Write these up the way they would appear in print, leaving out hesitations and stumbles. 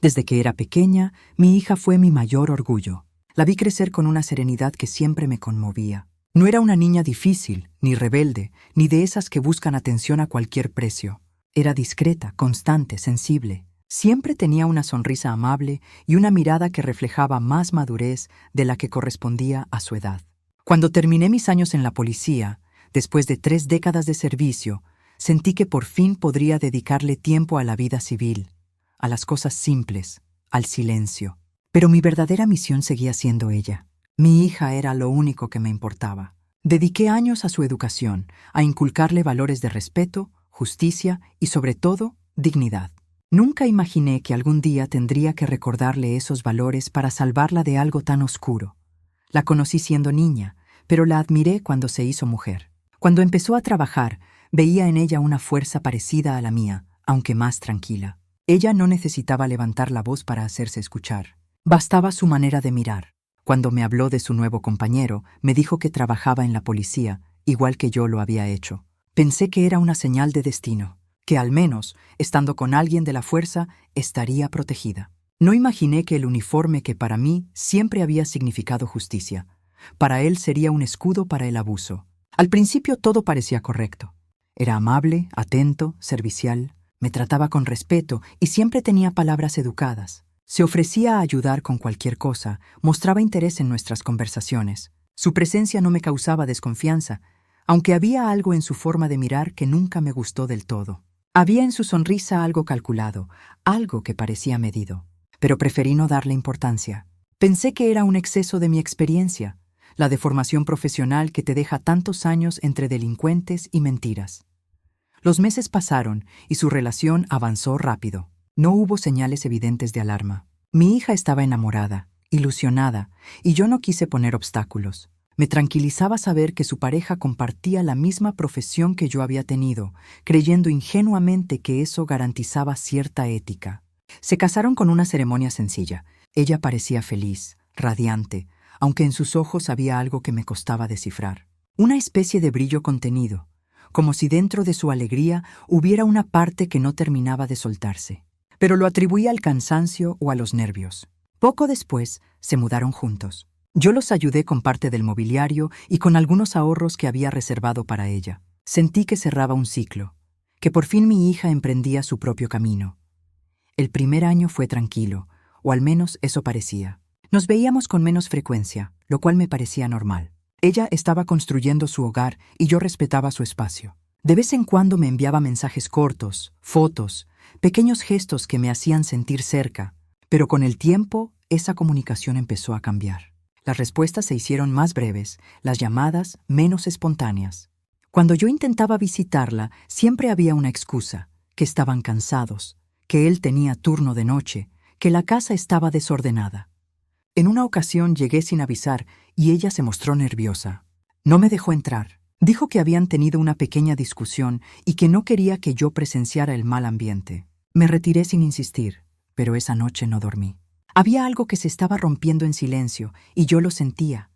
Desde que era pequeña, mi hija fue mi mayor orgullo. La vi crecer con una serenidad que siempre me conmovía. No era una niña difícil, ni rebelde, ni de esas que buscan atención a cualquier precio. Era discreta, constante, sensible. Siempre tenía una sonrisa amable y una mirada que reflejaba más madurez de la que correspondía a su edad. Cuando terminé mis años en la policía, después de 3 décadas de servicio, sentí que por fin podría dedicarle tiempo a la vida civil, a las cosas simples, al silencio. Pero mi verdadera misión seguía siendo ella. Mi hija era lo único que me importaba. Dediqué años a su educación, a inculcarle valores de respeto, justicia y, sobre todo, dignidad. Nunca imaginé que algún día tendría que recordarle esos valores para salvarla de algo tan oscuro. La conocí siendo niña, pero la admiré cuando se hizo mujer. Cuando empezó a trabajar, veía en ella una fuerza parecida a la mía, aunque más tranquila. Ella no necesitaba levantar la voz para hacerse escuchar. Bastaba su manera de mirar. Cuando me habló de su nuevo compañero, me dijo que trabajaba en la policía, igual que yo lo había hecho. Pensé que era una señal de destino, que al menos, estando con alguien de la fuerza, estaría protegida. No imaginé que el uniforme que para mí siempre había significado justicia, para él sería un escudo para el abuso. Al principio todo parecía correcto. Era amable, atento, servicial, me trataba con respeto y siempre tenía palabras educadas. Se ofrecía a ayudar con cualquier cosa, mostraba interés en nuestras conversaciones. Su presencia no me causaba desconfianza, aunque había algo en su forma de mirar que nunca me gustó del todo. Había en su sonrisa algo calculado, algo que parecía medido. Pero preferí no darle importancia. Pensé que era un exceso de mi experiencia, la deformación profesional que te deja tantos años entre delincuentes y mentiras. Los meses pasaron y su relación avanzó rápido. No hubo señales evidentes de alarma. Mi hija estaba enamorada, ilusionada, y yo no quise poner obstáculos. Me tranquilizaba saber que su pareja compartía la misma profesión que yo había tenido, creyendo ingenuamente que eso garantizaba cierta ética. Se casaron con una ceremonia sencilla. Ella parecía feliz, radiante, aunque en sus ojos había algo que me costaba descifrar. Una especie de brillo contenido, como si dentro de su alegría hubiera una parte que no terminaba de soltarse. Pero lo atribuía al cansancio o a los nervios. Poco después, se mudaron juntos. Yo los ayudé con parte del mobiliario y con algunos ahorros que había reservado para ella. Sentí que cerraba un ciclo, que por fin mi hija emprendía su propio camino. El primer año fue tranquilo, o al menos eso parecía. Nos veíamos con menos frecuencia, lo cual me parecía normal. Ella estaba construyendo su hogar y yo respetaba su espacio. De vez en cuando me enviaba mensajes cortos, fotos, pequeños gestos que me hacían sentir cerca, pero con el tiempo esa comunicación empezó a cambiar. Las respuestas se hicieron más breves, las llamadas menos espontáneas. Cuando yo intentaba visitarla, siempre había una excusa, que estaban cansados, que él tenía turno de noche, que la casa estaba desordenada. En una ocasión llegué sin avisar y ella se mostró nerviosa. No me dejó entrar. Dijo que habían tenido una pequeña discusión y que no quería que yo presenciara el mal ambiente. Me retiré sin insistir, pero esa noche no dormí. Había algo que se estaba rompiendo en silencio y yo lo sentía.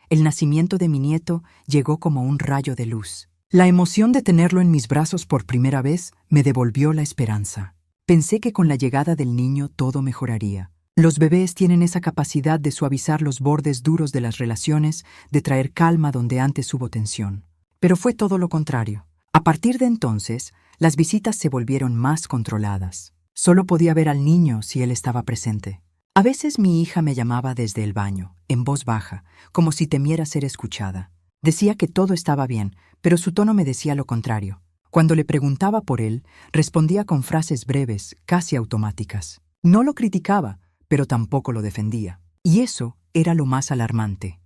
El nacimiento de mi nieto llegó como un rayo de luz. La emoción de tenerlo en mis brazos por primera vez me devolvió la esperanza. Pensé que con la llegada del niño todo mejoraría. Los bebés tienen esa capacidad de suavizar los bordes duros de las relaciones, de traer calma donde antes hubo tensión. Pero fue todo lo contrario. A partir de entonces, las visitas se volvieron más controladas. Solo podía ver al niño si él estaba presente. A veces mi hija me llamaba desde el baño, en voz baja, como si temiera ser escuchada. Decía que todo estaba bien, pero su tono me decía lo contrario. Cuando le preguntaba por él, respondía con frases breves, casi automáticas. No lo criticaba, pero tampoco lo defendía. Y eso era lo más alarmante.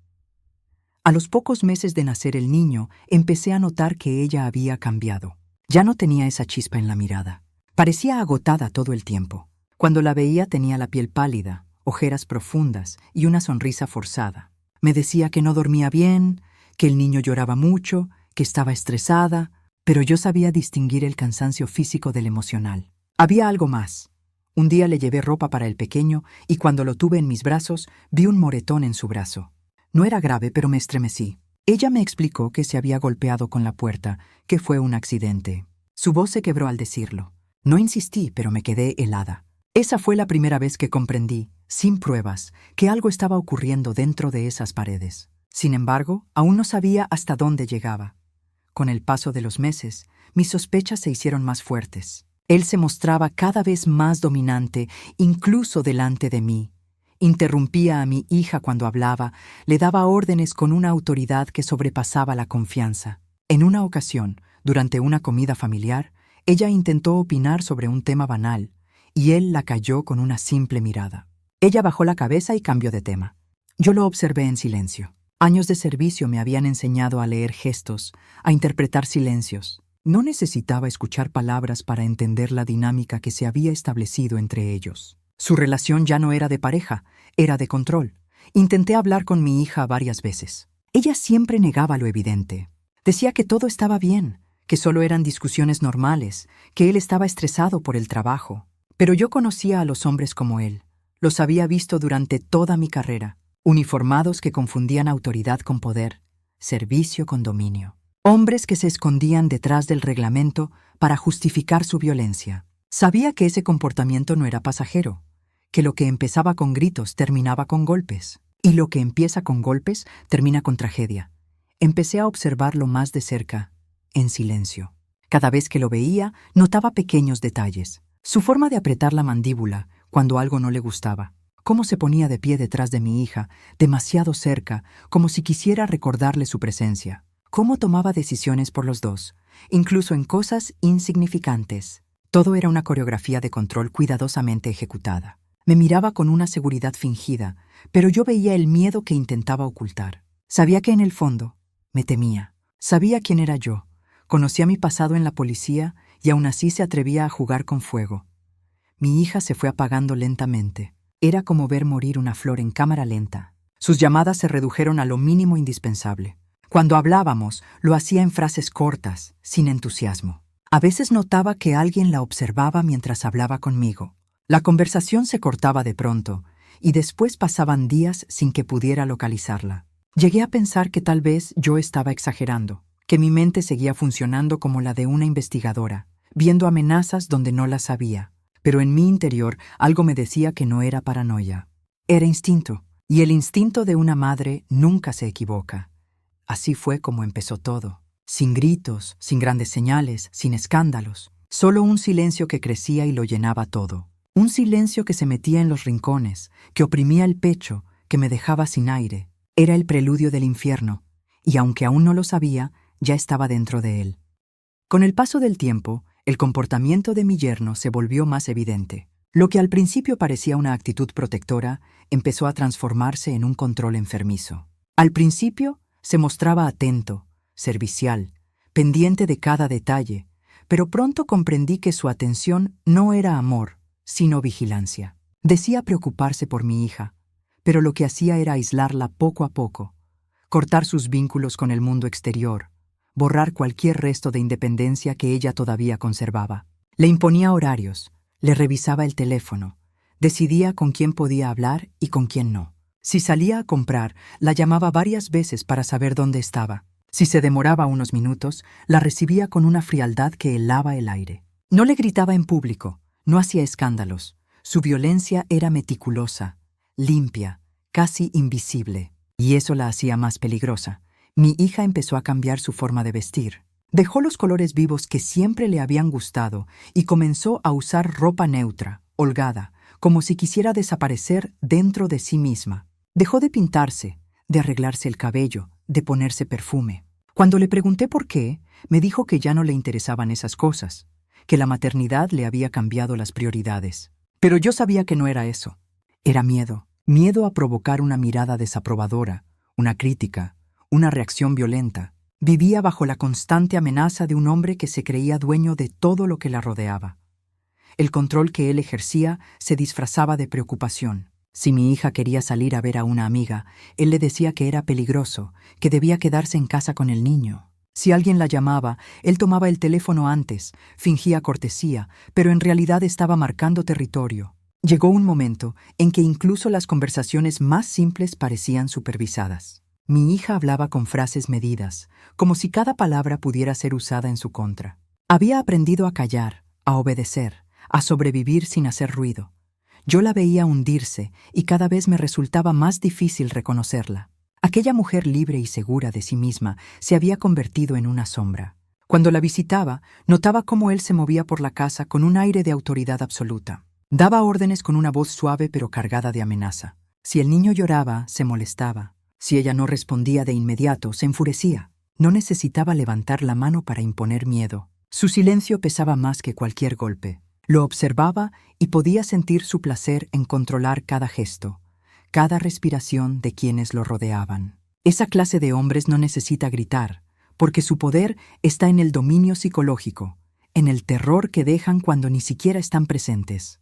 A los pocos meses de nacer el niño, empecé a notar que ella había cambiado. Ya no tenía esa chispa en la mirada. Parecía agotada todo el tiempo. Cuando la veía tenía la piel pálida, ojeras profundas y una sonrisa forzada. Me decía que no dormía bien, que el niño lloraba mucho, que estaba estresada, pero yo sabía distinguir el cansancio físico del emocional. Había algo más. Un día le llevé ropa para el pequeño y cuando lo tuve en mis brazos, vi un moretón en su brazo. No era grave, pero me estremecí. Ella me explicó que se había golpeado con la puerta, que fue un accidente. Su voz se quebró al decirlo. No insistí, pero me quedé helada. Esa fue la primera vez que comprendí, sin pruebas, que algo estaba ocurriendo dentro de esas paredes. Sin embargo, aún no sabía hasta dónde llegaba. Con el paso de los meses, mis sospechas se hicieron más fuertes. Él se mostraba cada vez más dominante, incluso delante de mí. Interrumpía a mi hija cuando hablaba, le daba órdenes con una autoridad que sobrepasaba la confianza. En una ocasión, durante una comida familiar, ella intentó opinar sobre un tema banal, y él la calló con una simple mirada. Ella bajó la cabeza y cambió de tema. Yo lo observé en silencio. Años de servicio me habían enseñado a leer gestos, a interpretar silencios. No necesitaba escuchar palabras para entender la dinámica que se había establecido entre ellos. Su relación ya no era de pareja, era de control. Intenté hablar con mi hija varias veces. Ella siempre negaba lo evidente. Decía que todo estaba bien, que solo eran discusiones normales, que él estaba estresado por el trabajo. Pero yo conocía a los hombres como él. Los había visto durante toda mi carrera. Uniformados que confundían autoridad con poder, servicio con dominio. Hombres que se escondían detrás del reglamento para justificar su violencia. Sabía que ese comportamiento no era pasajero, que lo que empezaba con gritos terminaba con golpes, y lo que empieza con golpes termina con tragedia. Empecé a observarlo más de cerca, en silencio. Cada vez que lo veía, notaba pequeños detalles. Su forma de apretar la mandíbula cuando algo no le gustaba. Cómo se ponía de pie detrás de mi hija, demasiado cerca, como si quisiera recordarle su presencia. Cómo tomaba decisiones por los dos, incluso en cosas insignificantes. Todo era una coreografía de control cuidadosamente ejecutada. Me miraba con una seguridad fingida, pero yo veía el miedo que intentaba ocultar. Sabía que en el fondo me temía. Sabía quién era yo. Conocía mi pasado en la policía y aún así se atrevía a jugar con fuego. Mi hija se fue apagando lentamente. Era como ver morir una flor en cámara lenta. Sus llamadas se redujeron a lo mínimo indispensable. Cuando hablábamos, lo hacía en frases cortas, sin entusiasmo. A veces notaba que alguien la observaba mientras hablaba conmigo. La conversación se cortaba de pronto, y después pasaban días sin que pudiera localizarla. Llegué a pensar que tal vez yo estaba exagerando, que mi mente seguía funcionando como la de una investigadora, viendo amenazas donde no las había. Pero en mi interior algo me decía que no era paranoia. Era instinto, y el instinto de una madre nunca se equivoca. Así fue como empezó todo. Sin gritos, sin grandes señales, sin escándalos. Solo un silencio que crecía y lo llenaba todo. Un silencio que se metía en los rincones, que oprimía el pecho, que me dejaba sin aire. Era el preludio del infierno, y aunque aún no lo sabía, ya estaba dentro de él. Con el paso del tiempo, el comportamiento de mi yerno se volvió más evidente. Lo que al principio parecía una actitud protectora, empezó a transformarse en un control enfermizo. Al principio, se mostraba atento, servicial, pendiente de cada detalle, pero pronto comprendí que su atención no era amor, sino vigilancia. Decía preocuparse por mi hija, pero lo que hacía era aislarla poco a poco, cortar sus vínculos con el mundo exterior, borrar cualquier resto de independencia que ella todavía conservaba. Le imponía horarios, le revisaba el teléfono, decidía con quién podía hablar y con quién no. Si salía a comprar, la llamaba varias veces para saber dónde estaba. Si se demoraba unos minutos, la recibía con una frialdad que helaba el aire. No le gritaba en público, no hacía escándalos. Su violencia era meticulosa, limpia, casi invisible, y eso la hacía más peligrosa. Mi hija empezó a cambiar su forma de vestir. Dejó los colores vivos que siempre le habían gustado y comenzó a usar ropa neutra, holgada, como si quisiera desaparecer dentro de sí misma. Dejó de pintarse, de arreglarse el cabello, de ponerse perfume. Cuando le pregunté por qué, me dijo que ya no le interesaban esas cosas, que la maternidad le había cambiado las prioridades. Pero yo sabía que no era eso. Era miedo. Miedo a provocar una mirada desaprobadora, una crítica, una reacción violenta. Vivía bajo la constante amenaza de un hombre que se creía dueño de todo lo que la rodeaba. El control que él ejercía se disfrazaba de preocupación. Si mi hija quería salir a ver a una amiga, él le decía que era peligroso, que debía quedarse en casa con el niño. Si alguien la llamaba, él tomaba el teléfono antes, fingía cortesía, pero en realidad estaba marcando territorio. Llegó un momento en que incluso las conversaciones más simples parecían supervisadas. Mi hija hablaba con frases medidas, como si cada palabra pudiera ser usada en su contra. Había aprendido a callar, a obedecer, a sobrevivir sin hacer ruido. Yo la veía hundirse y cada vez me resultaba más difícil reconocerla. Aquella mujer libre y segura de sí misma se había convertido en una sombra. Cuando la visitaba, notaba cómo él se movía por la casa con un aire de autoridad absoluta. Daba órdenes con una voz suave pero cargada de amenaza. Si el niño lloraba, se molestaba. Si ella no respondía de inmediato, se enfurecía. No necesitaba levantar la mano para imponer miedo. Su silencio pesaba más que cualquier golpe. Lo observaba y podía sentir su placer en controlar cada gesto, cada respiración de quienes lo rodeaban. Esa clase de hombres no necesita gritar, porque su poder está en el dominio psicológico, en el terror que dejan cuando ni siquiera están presentes.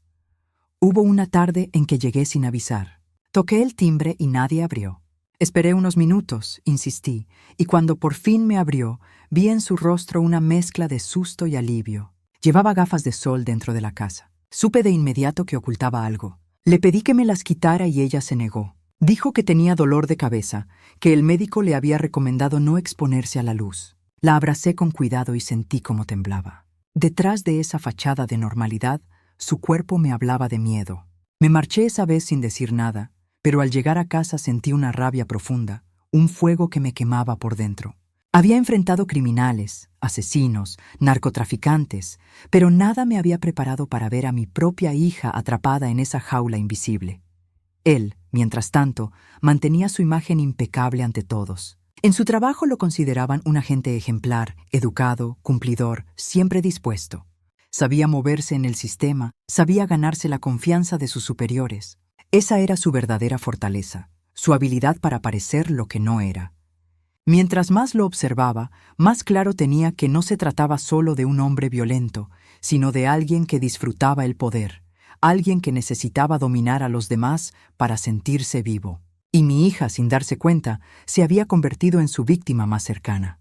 Hubo una tarde en que llegué sin avisar. Toqué el timbre y nadie abrió. Esperé unos minutos, insistí, y cuando por fin me abrió, vi en su rostro una mezcla de susto y alivio. Llevaba gafas de sol dentro de la casa. Supe de inmediato que ocultaba algo. Le pedí que me las quitara y ella se negó. Dijo que tenía dolor de cabeza, que el médico le había recomendado no exponerse a la luz. La abracé con cuidado y sentí cómo temblaba. Detrás de esa fachada de normalidad, su cuerpo me hablaba de miedo. Me marché esa vez sin decir nada, pero al llegar a casa sentí una rabia profunda, un fuego que me quemaba por dentro. Había enfrentado criminales, asesinos, narcotraficantes, pero nada me había preparado para ver a mi propia hija atrapada en esa jaula invisible. Él, mientras tanto, mantenía su imagen impecable ante todos. En su trabajo lo consideraban un agente ejemplar, educado, cumplidor, siempre dispuesto. Sabía moverse en el sistema, sabía ganarse la confianza de sus superiores. Esa era su verdadera fortaleza, su habilidad para parecer lo que no era. Mientras más lo observaba, más claro tenía que no se trataba solo de un hombre violento, sino de alguien que disfrutaba el poder, alguien que necesitaba dominar a los demás para sentirse vivo. Y mi hija, sin darse cuenta, se había convertido en su víctima más cercana.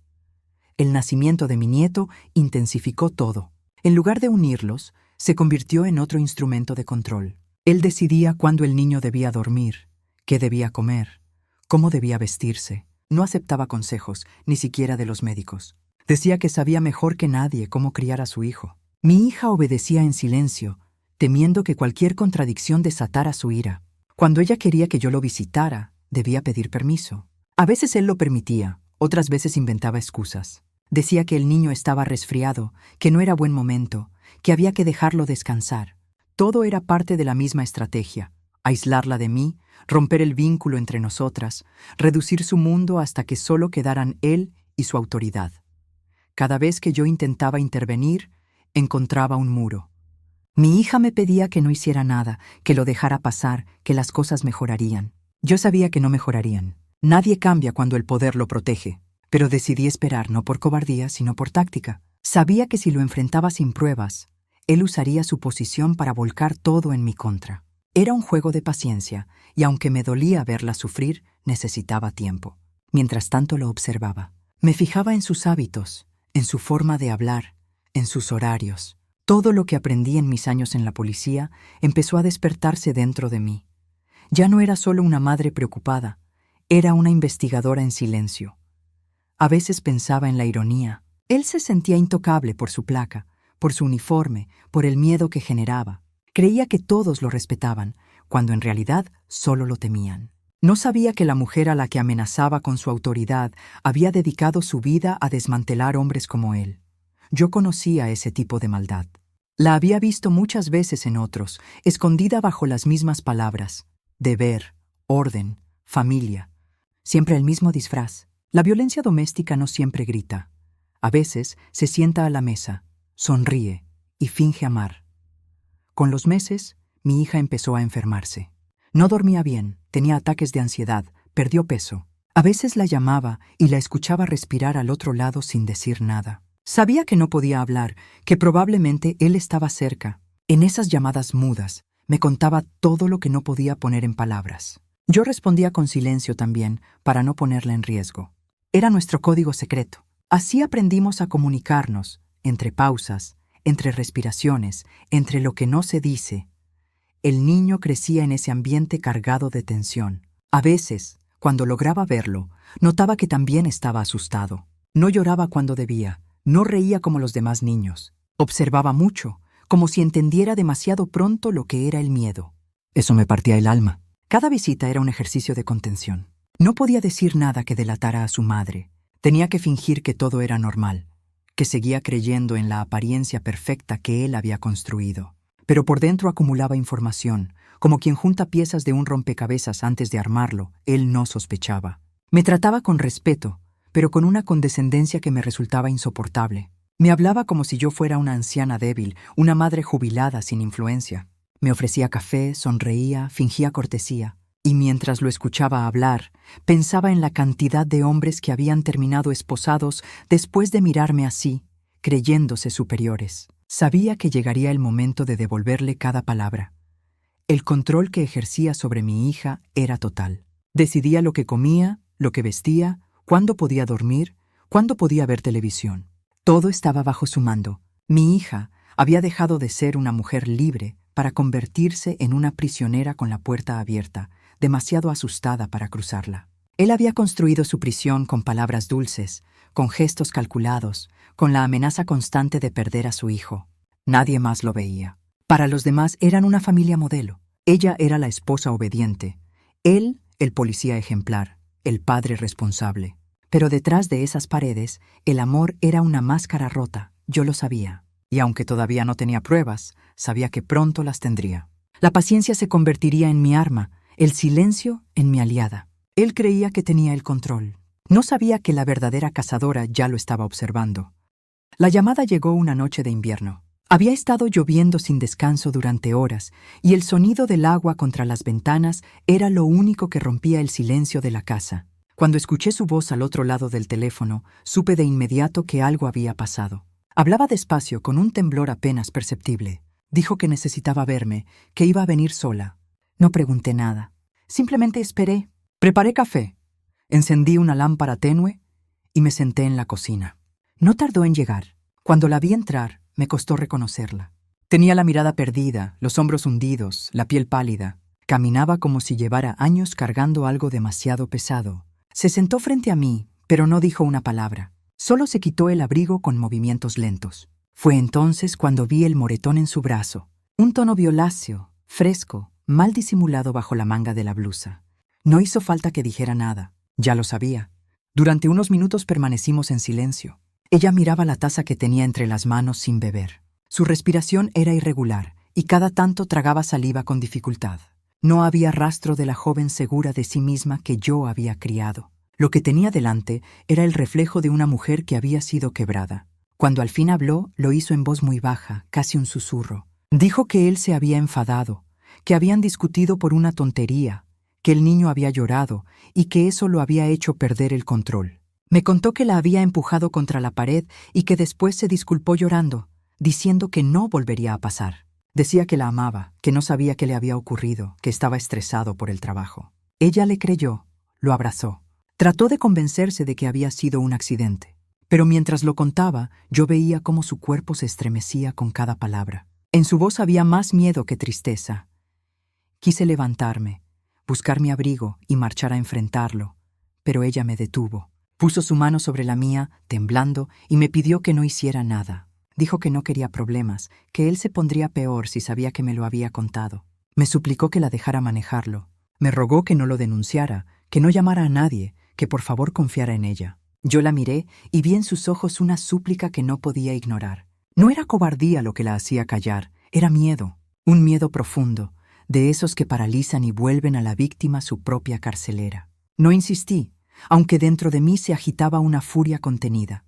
El nacimiento de mi nieto intensificó todo. En lugar de unirlos, se convirtió en otro instrumento de control. Él decidía cuándo el niño debía dormir, qué debía comer, cómo debía vestirse. No aceptaba consejos, ni siquiera de los médicos. Decía que sabía mejor que nadie cómo criar a su hijo. Mi hija obedecía en silencio, temiendo que cualquier contradicción desatara su ira. Cuando ella quería que yo lo visitara, debía pedir permiso. A veces él lo permitía, otras veces inventaba excusas. Decía que el niño estaba resfriado, que no era buen momento, que había que dejarlo descansar. Todo era parte de la misma estrategia: aislarla de mí, romper el vínculo entre nosotras, reducir su mundo hasta que solo quedaran él y su autoridad. Cada vez que yo intentaba intervenir, encontraba un muro. Mi hija me pedía que no hiciera nada, que lo dejara pasar, que las cosas mejorarían. Yo sabía que no mejorarían. Nadie cambia cuando el poder lo protege. Pero decidí esperar, no por cobardía, sino por táctica. Sabía que si lo enfrentaba sin pruebas, él usaría su posición para volcar todo en mi contra. Era un juego de paciencia, y aunque me dolía verla sufrir, necesitaba tiempo. Mientras tanto lo observaba. Me fijaba en sus hábitos, en su forma de hablar, en sus horarios. Todo lo que aprendí en mis años en la policía empezó a despertarse dentro de mí. Ya no era solo una madre preocupada, era una investigadora en silencio. A veces pensaba en la ironía. Él se sentía intocable por su placa, por su uniforme, por el miedo que generaba. Creía que todos lo respetaban, cuando en realidad solo lo temían. No sabía que la mujer a la que amenazaba con su autoridad había dedicado su vida a desmantelar hombres como él. Yo conocía ese tipo de maldad. La había visto muchas veces en otros, escondida bajo las mismas palabras: deber, orden, familia. Siempre el mismo disfraz. La violencia doméstica no siempre grita. A veces se sienta a la mesa, sonríe y finge amar. Con los meses, mi hija empezó a enfermarse. No dormía bien, tenía ataques de ansiedad, perdió peso. A veces la llamaba y la escuchaba respirar al otro lado sin decir nada. Sabía que no podía hablar, que probablemente él estaba cerca. En esas llamadas mudas, me contaba todo lo que no podía poner en palabras. Yo respondía con silencio también, para no ponerla en riesgo. Era nuestro código secreto. Así aprendimos a comunicarnos, entre pausas, entre respiraciones, entre lo que no se dice. El niño crecía en ese ambiente cargado de tensión. A veces, cuando lograba verlo, notaba que también estaba asustado. No lloraba cuando debía, no reía como los demás niños. Observaba mucho, como si entendiera demasiado pronto lo que era el miedo. Eso me partía el alma. Cada visita era un ejercicio de contención. No podía decir nada que delatara a su madre. Tenía que fingir que todo era normal, que seguía creyendo en la apariencia perfecta que él había construido. Pero por dentro acumulaba información, como quien junta piezas de un rompecabezas antes de armarlo. Él no sospechaba. Me trataba con respeto, pero con una condescendencia que me resultaba insoportable. Me hablaba como si yo fuera una anciana débil, una madre jubilada sin influencia. Me ofrecía café, sonreía, fingía cortesía. Y mientras lo escuchaba hablar, pensaba en la cantidad de hombres que habían terminado esposados después de mirarme así, creyéndose superiores. Sabía que llegaría el momento de devolverle cada palabra. El control que ejercía sobre mi hija era total. Decidía lo que comía, lo que vestía, cuándo podía dormir, cuándo podía ver televisión. Todo estaba bajo su mando. Mi hija había dejado de ser una mujer libre para convertirse en una prisionera con la puerta abierta, demasiado asustada para cruzarla. Él había construido su prisión con palabras dulces, con gestos calculados, con la amenaza constante de perder a su hijo. Nadie más lo veía. Para los demás eran una familia modelo. Ella era la esposa obediente, él el policía ejemplar, el padre responsable. Pero detrás de esas paredes, el amor era una máscara rota, yo lo sabía. Y aunque todavía no tenía pruebas, sabía que pronto las tendría. La paciencia se convertiría en mi arma, el silencio en mi aliada. Él creía que tenía el control. No sabía que la verdadera cazadora ya lo estaba observando. La llamada llegó una noche de invierno. Había estado lloviendo sin descanso durante horas, y el sonido del agua contra las ventanas era lo único que rompía el silencio de la casa. Cuando escuché su voz al otro lado del teléfono, supe de inmediato que algo había pasado. Hablaba despacio, con un temblor apenas perceptible. Dijo que necesitaba verme, que iba a venir sola. No pregunté nada. Simplemente esperé. Preparé café. Encendí una lámpara tenue y me senté en la cocina. No tardó en llegar. Cuando la vi entrar, me costó reconocerla. Tenía la mirada perdida, los hombros hundidos, la piel pálida. Caminaba como si llevara años cargando algo demasiado pesado. Se sentó frente a mí, pero no dijo una palabra. Solo se quitó el abrigo con movimientos lentos. Fue entonces cuando vi el moretón en su brazo, un tono violáceo, fresco, mal disimulado bajo la manga de la blusa. No hizo falta que dijera nada, ya lo sabía. Durante unos minutos permanecimos en silencio. Ella miraba la taza que tenía entre las manos sin beber. Su respiración era irregular y cada tanto tragaba saliva con dificultad. No había rastro de la joven segura de sí misma que yo había criado. Lo que tenía delante era el reflejo de una mujer que había sido quebrada. Cuando al fin habló, lo hizo en voz muy baja, casi un susurro. Dijo que él se había enfadado, que habían discutido por una tontería, que el niño había llorado y que eso lo había hecho perder el control. Me contó que la había empujado contra la pared y que después se disculpó llorando, diciendo que no volvería a pasar. Decía que la amaba, que no sabía qué le había ocurrido, que estaba estresado por el trabajo. Ella le creyó, lo abrazó. Trató de convencerse de que había sido un accidente. Pero mientras lo contaba, yo veía cómo su cuerpo se estremecía con cada palabra. En su voz había más miedo que tristeza. Quise levantarme, buscar mi abrigo y marchar a enfrentarlo, pero ella me detuvo. Puso su mano sobre la mía, temblando, y me pidió que no hiciera nada. Dijo que no quería problemas, que él se pondría peor si sabía que me lo había contado. Me suplicó que la dejara manejarlo. Me rogó que no lo denunciara, que no llamara a nadie, que por favor confiara en ella. Yo la miré y vi en sus ojos una súplica que no podía ignorar. No era cobardía lo que la hacía callar, era miedo, un miedo profundo, de esos que paralizan y vuelven a la víctima su propia carcelera. No insistí, aunque dentro de mí se agitaba una furia contenida.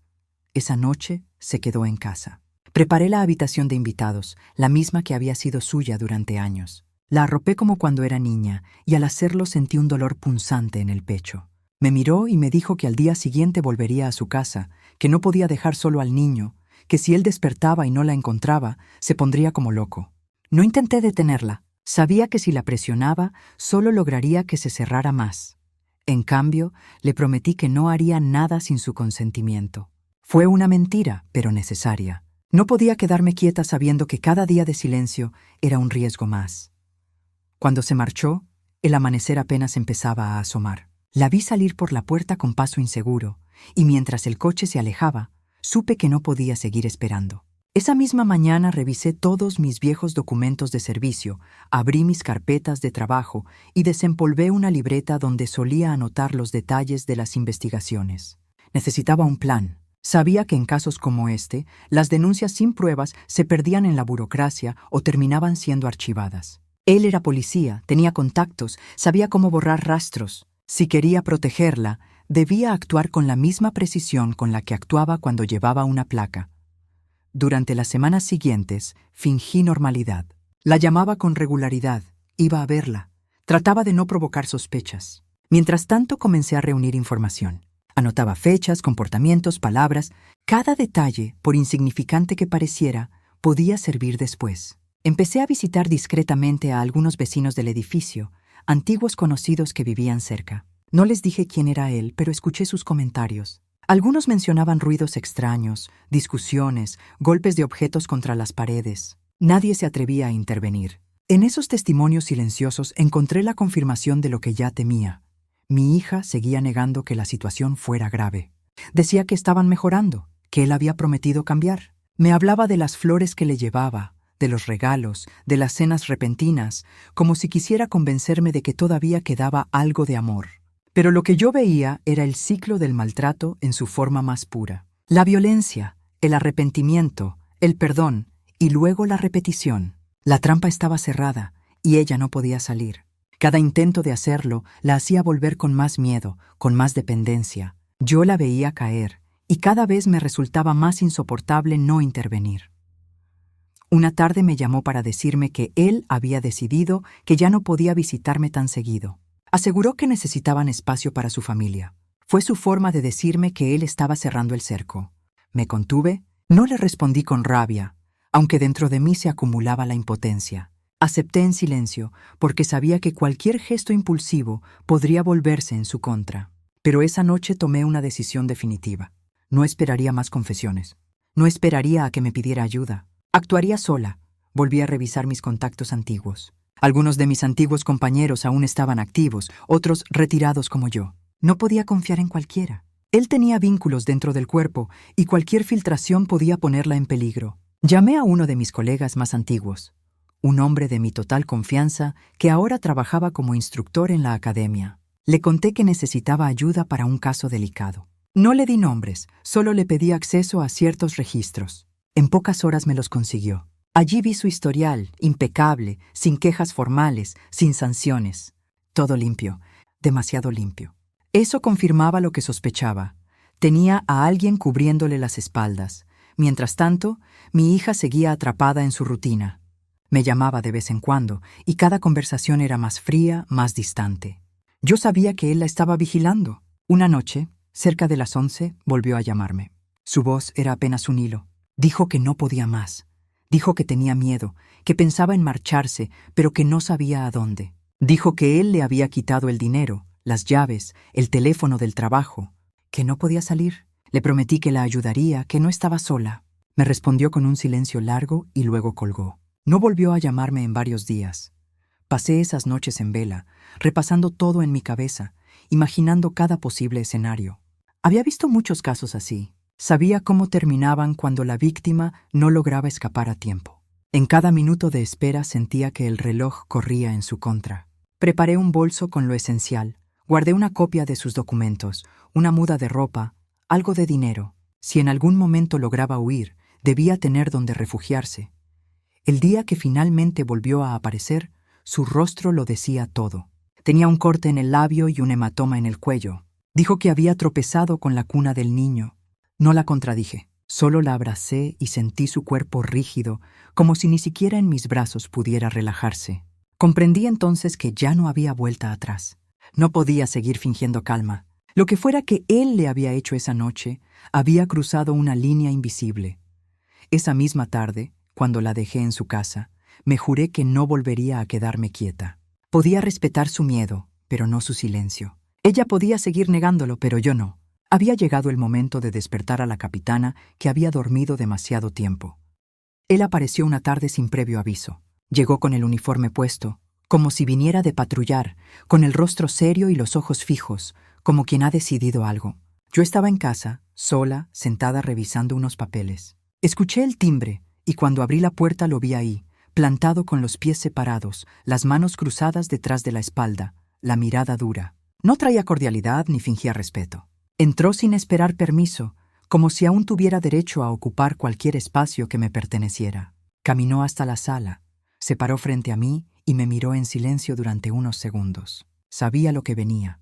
Esa noche se quedó en casa. Preparé la habitación de invitados, la misma que había sido suya durante años. La arropé como cuando era niña, y al hacerlo sentí un dolor punzante en el pecho. Me miró y me dijo que al día siguiente volvería a su casa, que no podía dejar solo al niño, que si él despertaba y no la encontraba, se pondría como loco. No intenté detenerla. Sabía que si la presionaba, solo lograría que se cerrara más. En cambio, le prometí que no haría nada sin su consentimiento. Fue una mentira, pero necesaria. No podía quedarme quieta sabiendo que cada día de silencio era un riesgo más. Cuando se marchó, el amanecer apenas empezaba a asomar. La vi salir por la puerta con paso inseguro, y mientras el coche se alejaba, supe que no podía seguir esperando. Esa misma mañana revisé todos mis viejos documentos de servicio, abrí mis carpetas de trabajo y desempolvé una libreta donde solía anotar los detalles de las investigaciones. Necesitaba un plan. Sabía que en casos como este, las denuncias sin pruebas se perdían en la burocracia o terminaban siendo archivadas. Él era policía, tenía contactos, sabía cómo borrar rastros. Si quería protegerla, debía actuar con la misma precisión con la que actuaba cuando llevaba una placa. Durante las semanas siguientes, fingí normalidad. La llamaba con regularidad, iba a verla. Trataba de no provocar sospechas. Mientras tanto, comencé a reunir información. Anotaba fechas, comportamientos, palabras. Cada detalle, por insignificante que pareciera, podía servir después. Empecé a visitar discretamente a algunos vecinos del edificio, antiguos conocidos que vivían cerca. No les dije quién era él, pero escuché sus comentarios. Algunos mencionaban ruidos extraños, discusiones, golpes de objetos contra las paredes. Nadie se atrevía a intervenir. En esos testimonios silenciosos encontré la confirmación de lo que ya temía. Mi hija seguía negando que la situación fuera grave. Decía que estaban mejorando, que él había prometido cambiar. Me hablaba de las flores que le llevaba, de los regalos, de las cenas repentinas, como si quisiera convencerme de que todavía quedaba algo de amor. Pero lo que yo veía era el ciclo del maltrato en su forma más pura. La violencia, el arrepentimiento, el perdón y luego la repetición. La trampa estaba cerrada y ella no podía salir. Cada intento de hacerlo la hacía volver con más miedo, con más dependencia. Yo la veía caer y cada vez me resultaba más insoportable no intervenir. Una tarde me llamó para decirme que él había decidido que ya no podía visitarme tan seguido. Aseguró que necesitaban espacio para su familia. Fue su forma de decirme que él estaba cerrando el cerco. Me contuve, no le respondí con rabia, aunque dentro de mí se acumulaba la impotencia. Acepté en silencio, porque sabía que cualquier gesto impulsivo podría volverse en su contra. Pero esa noche tomé una decisión definitiva. No esperaría más confesiones. No esperaría a que me pidiera ayuda. Actuaría sola. Volví a revisar mis contactos antiguos. Algunos de mis antiguos compañeros aún estaban activos, otros retirados como yo. No podía confiar en cualquiera. Él tenía vínculos dentro del cuerpo y cualquier filtración podía ponerla en peligro. Llamé a uno de mis colegas más antiguos, un hombre de mi total confianza que ahora trabajaba como instructor en la academia. Le conté que necesitaba ayuda para un caso delicado. No le di nombres, solo le pedí acceso a ciertos registros. En pocas horas me los consiguió. Allí vi su historial, impecable, sin quejas formales, sin sanciones. Todo limpio, demasiado limpio. Eso confirmaba lo que sospechaba. Tenía a alguien cubriéndole las espaldas. Mientras tanto, mi hija seguía atrapada en su rutina. Me llamaba de vez en cuando, y cada conversación era más fría, más distante. Yo sabía que él la estaba vigilando. Una noche, cerca de las 11, volvió a llamarme. Su voz era apenas un hilo. Dijo que no podía más. Dijo que tenía miedo, que pensaba en marcharse, pero que no sabía a dónde. Dijo que él le había quitado el dinero, las llaves, el teléfono del trabajo, que no podía salir. Le prometí que la ayudaría, que no estaba sola. Me respondió con un silencio largo y luego colgó. No volvió a llamarme en varios días. Pasé esas noches en vela, repasando todo en mi cabeza, imaginando cada posible escenario. Había visto muchos casos así. Sabía cómo terminaban cuando la víctima no lograba escapar a tiempo. En cada minuto de espera sentía que el reloj corría en su contra. Preparé un bolso con lo esencial. Guardé una copia de sus documentos, una muda de ropa, algo de dinero. Si en algún momento lograba huir, debía tener donde refugiarse. El día que finalmente volvió a aparecer, su rostro lo decía todo. Tenía un corte en el labio y un hematoma en el cuello. Dijo que había tropezado con la cuna del niño. No la contradije, solo la abracé y sentí su cuerpo rígido, como si ni siquiera en mis brazos pudiera relajarse. Comprendí entonces que ya no había vuelta atrás. No podía seguir fingiendo calma. Lo que fuera que él le había hecho esa noche, había cruzado una línea invisible. Esa misma tarde, cuando la dejé en su casa, me juré que no volvería a quedarme quieta. Podía respetar su miedo, pero no su silencio. Ella podía seguir negándolo, pero yo no. Había llegado el momento de despertar a la capitana que había dormido demasiado tiempo. Él apareció una tarde sin previo aviso. Llegó con el uniforme puesto, como si viniera de patrullar, con el rostro serio y los ojos fijos, como quien ha decidido algo. Yo estaba en casa, sola, sentada revisando unos papeles. Escuché el timbre, y cuando abrí la puerta lo vi ahí, plantado con los pies separados, las manos cruzadas detrás de la espalda, la mirada dura. No traía cordialidad ni fingía respeto. Entró sin esperar permiso, como si aún tuviera derecho a ocupar cualquier espacio que me perteneciera. Caminó hasta la sala, se paró frente a mí y me miró en silencio durante unos segundos. Sabía lo que venía.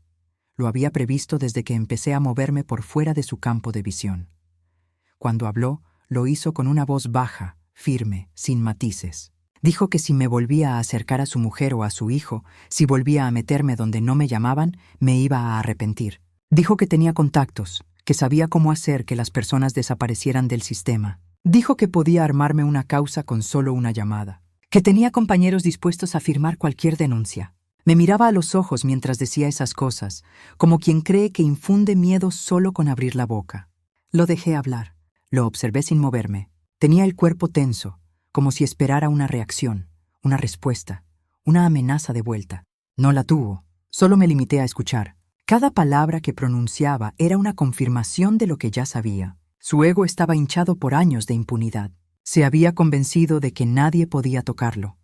Lo había previsto desde que empecé a moverme por fuera de su campo de visión. Cuando habló, lo hizo con una voz baja, firme, sin matices. Dijo que si me volvía a acercar a su mujer o a su hijo, si volvía a meterme donde no me llamaban, me iba a arrepentir. Dijo que tenía contactos, que sabía cómo hacer que las personas desaparecieran del sistema. Dijo que podía armarme una causa con solo una llamada, que tenía compañeros dispuestos a firmar cualquier denuncia. Me miraba a los ojos mientras decía esas cosas, como quien cree que infunde miedo solo con abrir la boca. Lo dejé hablar. Lo observé sin moverme. Tenía el cuerpo tenso, como si esperara una reacción, una respuesta, una amenaza de vuelta. No la tuvo. Solo me limité a escuchar. Cada palabra que pronunciaba era una confirmación de lo que ya sabía. Su ego estaba hinchado por años de impunidad. Se había convencido de que nadie podía tocarlo.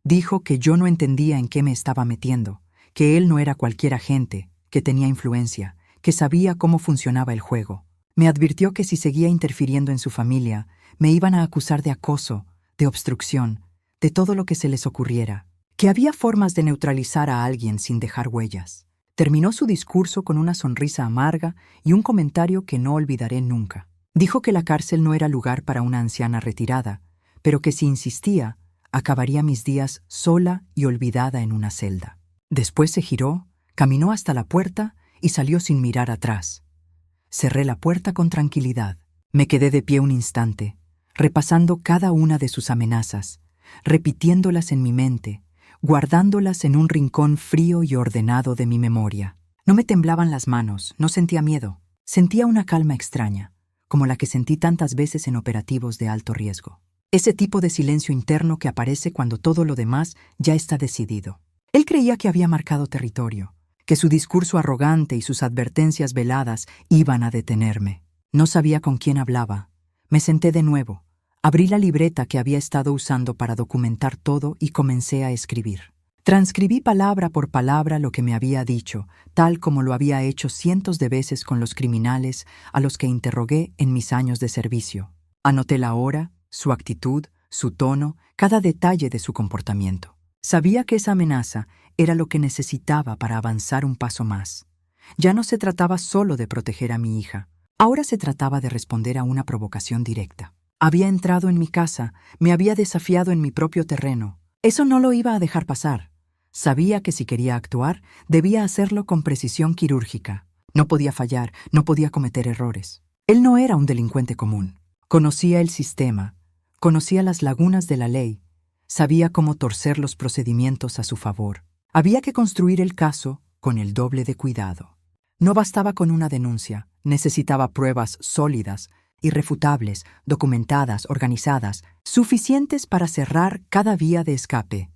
Dijo que yo no entendía en qué me estaba metiendo, que él no era cualquier agente, que tenía influencia, que sabía cómo funcionaba el juego. Me advirtió que si seguía interfiriendo en su familia, me iban a acusar de acoso, de obstrucción, de todo lo que se les ocurriera, que había formas de neutralizar a alguien sin dejar huellas. Terminó su discurso con una sonrisa amarga y un comentario que no olvidaré nunca. Dijo que la cárcel no era lugar para una anciana retirada, pero que si insistía, acabaría mis días sola y olvidada en una celda. Después se giró, caminó hasta la puerta y salió sin mirar atrás. Cerré la puerta con tranquilidad. Me quedé de pie un instante, repasando cada una de sus amenazas, repitiéndolas en mi mente, guardándolas en un rincón frío y ordenado de mi memoria. No me temblaban las manos, no sentía miedo. Sentía una calma extraña, como la que sentí tantas veces en operativos de alto riesgo. Ese tipo de silencio interno que aparece cuando todo lo demás ya está decidido. Él creía que había marcado territorio, que su discurso arrogante y sus advertencias veladas iban a detenerme. No sabía con quién hablaba. Me senté de nuevo. Abrí la libreta que había estado usando para documentar todo y comencé a escribir. Transcribí palabra por palabra lo que me había dicho, tal como lo había hecho cientos de veces con los criminales a los que interrogué en mis años de servicio. Anoté la hora, su actitud, su tono, cada detalle de su comportamiento. Sabía que esa amenaza era lo que necesitaba para avanzar un paso más. Ya no se trataba solo de proteger a mi hija. Ahora se trataba de responder a una provocación directa. Había entrado en mi casa, me había desafiado en mi propio terreno. Eso no lo iba a dejar pasar. Sabía que si quería actuar, debía hacerlo con precisión quirúrgica. No podía fallar, no podía cometer errores. Él no era un delincuente común. Conocía el sistema, conocía las lagunas de la ley, sabía cómo torcer los procedimientos a su favor. Había que construir el caso con el doble de cuidado. No bastaba con una denuncia, necesitaba pruebas sólidas, irrefutables, documentadas, organizadas, suficientes para cerrar cada vía de escape.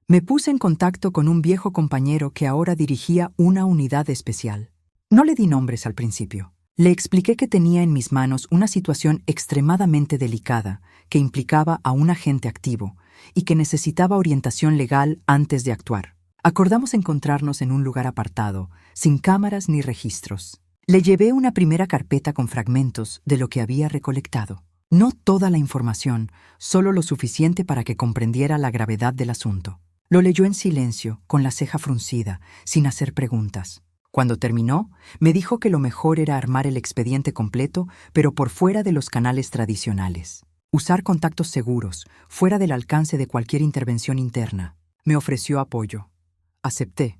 Me puse en contacto con un viejo compañero que ahora dirigía una unidad especial. No le di nombres al principio. Le expliqué que tenía en mis manos una situación extremadamente delicada que implicaba a un agente activo y que necesitaba orientación legal antes de actuar. Acordamos encontrarnos en un lugar apartado, sin cámaras ni registros. Le llevé una primera carpeta con fragmentos de lo que había recolectado. No toda la información, solo lo suficiente para que comprendiera la gravedad del asunto. Lo leyó en silencio, con la ceja fruncida, sin hacer preguntas. Cuando terminó, me dijo que lo mejor era armar el expediente completo, pero por fuera de los canales tradicionales. Usar contactos seguros, fuera del alcance de cualquier intervención interna. Me ofreció apoyo. Acepté.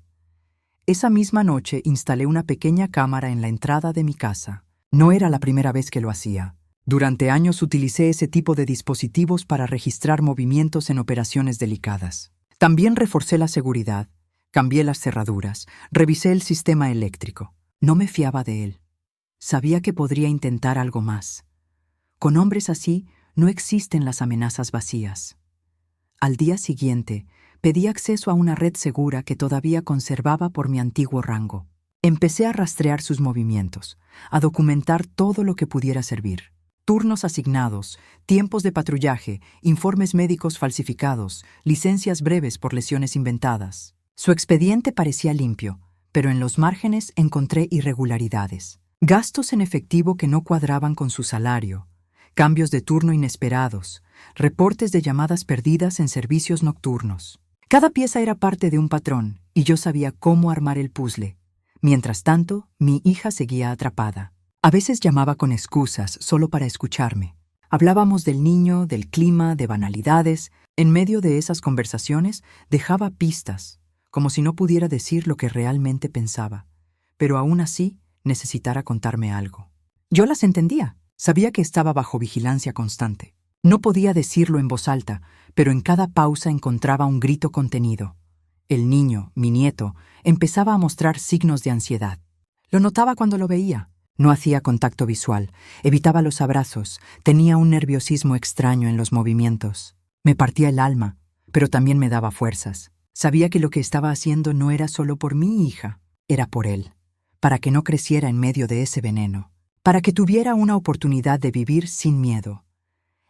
Esa misma noche instalé una pequeña cámara en la entrada de mi casa. No era la primera vez que lo hacía. Durante años utilicé ese tipo de dispositivos para registrar movimientos en operaciones delicadas. También reforcé la seguridad, cambié las cerraduras, revisé el sistema eléctrico. No me fiaba de él. Sabía que podría intentar algo más. Con hombres así, no existen las amenazas vacías. Al día siguiente, pedí acceso a una red segura que todavía conservaba por mi antiguo rango. Empecé a rastrear sus movimientos, a documentar todo lo que pudiera servir. turnos asignados, tiempos de patrullaje, informes médicos falsificados, licencias breves por lesiones inventadas. Su expediente parecía limpio, pero en los márgenes encontré irregularidades. Gastos en efectivo que no cuadraban con su salario, cambios de turno inesperados, reportes de llamadas perdidas en servicios nocturnos. Cada pieza era parte de un patrón, y yo sabía cómo armar el puzzle. Mientras tanto, mi hija seguía atrapada. A veces llamaba con excusas solo para escucharme. Hablábamos del niño, del clima, de banalidades. En medio de esas conversaciones dejaba pistas, como si no pudiera decir lo que realmente pensaba, pero aún así necesitara contarme algo. Yo las entendía. Sabía que estaba bajo vigilancia constante. No podía decirlo en voz alta, pero en cada pausa encontraba un grito contenido. El niño, mi nieto, empezaba a mostrar signos de ansiedad. Lo notaba cuando lo veía. No hacía contacto visual, evitaba los abrazos, tenía un nerviosismo extraño en los movimientos. Me partía el alma, pero también me daba fuerzas. Sabía que lo que estaba haciendo no era solo por mi hija, era por él, para que no creciera en medio de ese veneno, para que tuviera una oportunidad de vivir sin miedo.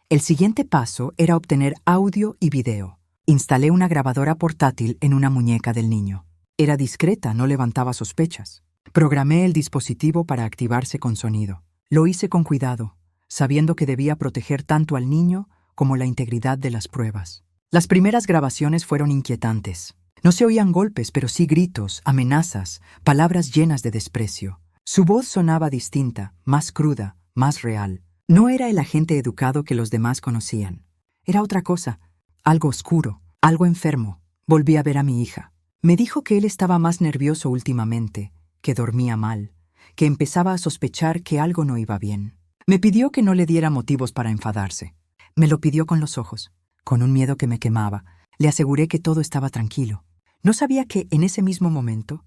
El siguiente paso era obtener audio y video. Instalé una grabadora portátil en una muñeca del niño. Era discreta, no levantaba sospechas. Programé el dispositivo para activarse con sonido. Lo hice con cuidado, sabiendo que debía proteger tanto al niño como la integridad de las pruebas. Las primeras grabaciones fueron inquietantes. No se oían golpes, pero sí gritos, amenazas, palabras llenas de desprecio. Su voz sonaba distinta, más cruda, más real. No era el agente educado que los demás conocían. Era otra cosa, algo oscuro, algo enfermo. Volví a ver a mi hija. Me dijo que él estaba más nervioso últimamente, que dormía mal, que empezaba a sospechar que algo no iba bien. Me pidió que no le diera motivos para enfadarse. Me lo pidió con los ojos, con un miedo que me quemaba. Le aseguré que todo estaba tranquilo. No sabía que, en ese mismo momento,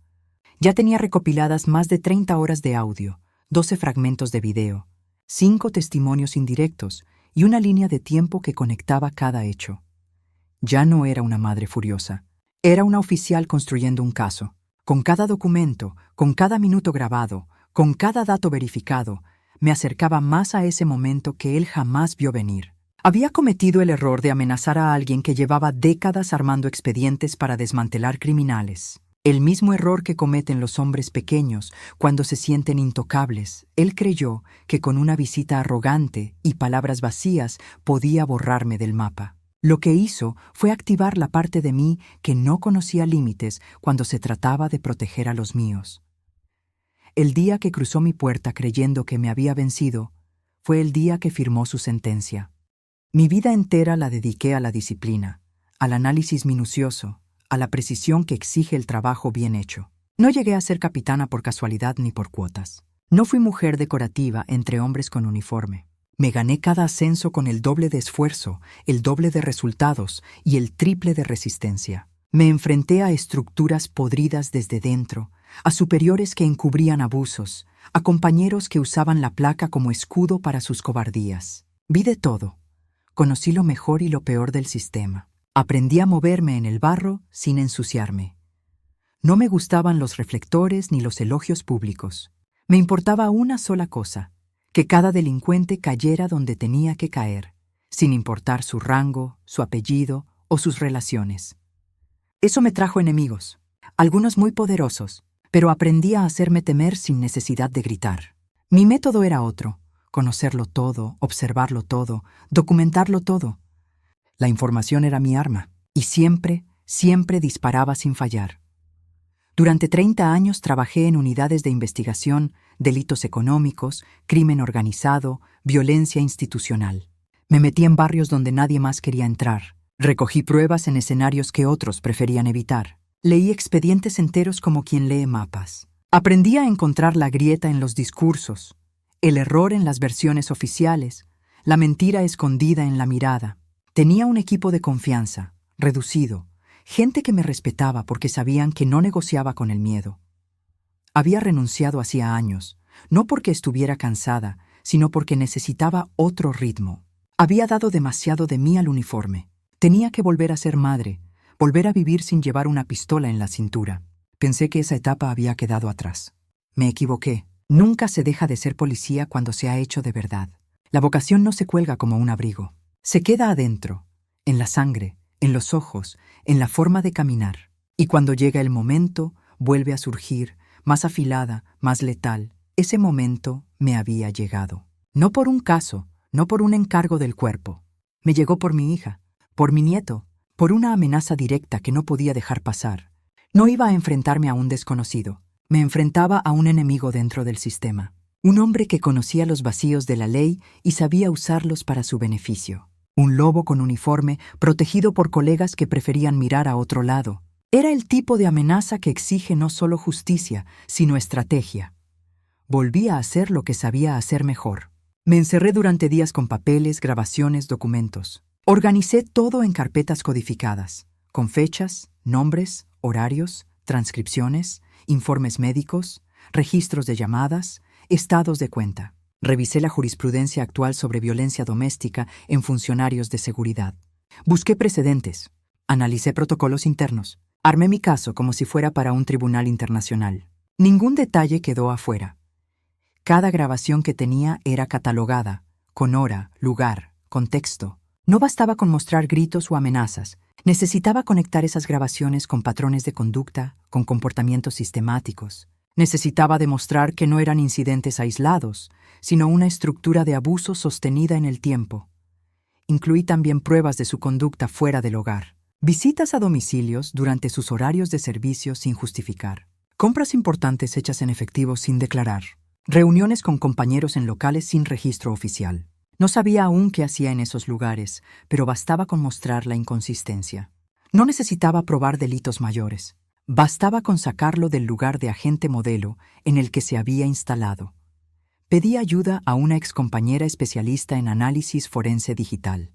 ya tenía recopiladas más de 30 horas de audio, 12 fragmentos de video, 5 testimonios indirectos y una línea de tiempo que conectaba cada hecho. Ya no era una madre furiosa. Era una oficial construyendo un caso. Con cada documento, con cada minuto grabado, con cada dato verificado, me acercaba más a ese momento que él jamás vio venir. Había cometido el error de amenazar a alguien que llevaba décadas armando expedientes para desmantelar criminales. El mismo error que cometen los hombres pequeños cuando se sienten intocables. Él creyó que con una visita arrogante y palabras vacías podía borrarme del mapa. Lo que hizo fue activar la parte de mí que no conocía límites cuando se trataba de proteger a los míos. El día que cruzó mi puerta creyendo que me había vencido, fue el día que firmó su sentencia. Mi vida entera la dediqué a la disciplina, al análisis minucioso, a la precisión que exige el trabajo bien hecho. No llegué a ser capitana por casualidad ni por cuotas. No fui mujer decorativa entre hombres con uniforme. Me gané cada ascenso con el doble de esfuerzo, el doble de resultados y el triple de resistencia. Me enfrenté a estructuras podridas desde dentro, a superiores que encubrían abusos, a compañeros que usaban la placa como escudo para sus cobardías. Vi de todo. Conocí lo mejor y lo peor del sistema. Aprendí a moverme en el barro sin ensuciarme. No me gustaban los reflectores ni los elogios públicos. Me importaba una sola cosa: que cada delincuente cayera donde tenía que caer, sin importar su rango, su apellido o sus relaciones. Eso me trajo enemigos, algunos muy poderosos, pero aprendí a hacerme temer sin necesidad de gritar. Mi método era otro: conocerlo todo, observarlo todo, documentarlo todo. La información era mi arma, y siempre, siempre disparaba sin fallar. Durante 30 años trabajé en unidades de investigación, delitos económicos, crimen organizado, violencia institucional. Me metí en barrios donde nadie más quería entrar. Recogí pruebas en escenarios que otros preferían evitar. Leí expedientes enteros como quien lee mapas. Aprendí a encontrar la grieta en los discursos, el error en las versiones oficiales, la mentira escondida en la mirada. Tenía un equipo de confianza, reducido, gente que me respetaba porque sabían que no negociaba con el miedo. Había renunciado hacía años, no porque estuviera cansada, sino porque necesitaba otro ritmo. Había dado demasiado de mí al uniforme. Tenía que volver a ser madre, volver a vivir sin llevar una pistola en la cintura. Pensé que esa etapa había quedado atrás. Me equivoqué. Nunca se deja de ser policía cuando se ha hecho de verdad. La vocación no se cuelga como un abrigo. Se queda adentro, en la sangre, en los ojos, en la forma de caminar. Y cuando llega el momento, vuelve a surgir, más afilada, más letal. Ese momento me había llegado. No por un caso, no por un encargo del cuerpo. Me llegó por mi hija, por mi nieto, por una amenaza directa que no podía dejar pasar. No iba a enfrentarme a un desconocido. Me enfrentaba a un enemigo dentro del sistema. Un hombre que conocía los vacíos de la ley y sabía usarlos para su beneficio. Un lobo con uniforme, protegido por colegas que preferían mirar a otro lado. Era el tipo de amenaza que exige no solo justicia, sino estrategia. Volví a hacer lo que sabía hacer mejor. Me encerré durante días con papeles, grabaciones, documentos. Organicé todo en carpetas codificadas, con fechas, nombres, horarios, transcripciones, informes médicos, registros de llamadas, estados de cuenta. Revisé la jurisprudencia actual sobre violencia doméstica en funcionarios de seguridad. Busqué precedentes. Analicé protocolos internos. Armé mi caso como si fuera para un tribunal internacional. Ningún detalle quedó afuera. Cada grabación que tenía era catalogada, con hora, lugar, contexto. No bastaba con mostrar gritos o amenazas. Necesitaba conectar esas grabaciones con patrones de conducta, con comportamientos sistemáticos. Necesitaba demostrar que no eran incidentes aislados, sino una estructura de abuso sostenida en el tiempo. Incluí también pruebas de su conducta fuera del hogar. Visitas a domicilios durante sus horarios de servicio sin justificar. Compras importantes hechas en efectivo sin declarar. Reuniones con compañeros en locales sin registro oficial. No sabía aún qué hacía en esos lugares, pero bastaba con mostrar la inconsistencia. No necesitaba probar delitos mayores. Bastaba con sacarlo del lugar de agente modelo en el que se había instalado. Pedí ayuda a una excompañera especialista en análisis forense digital.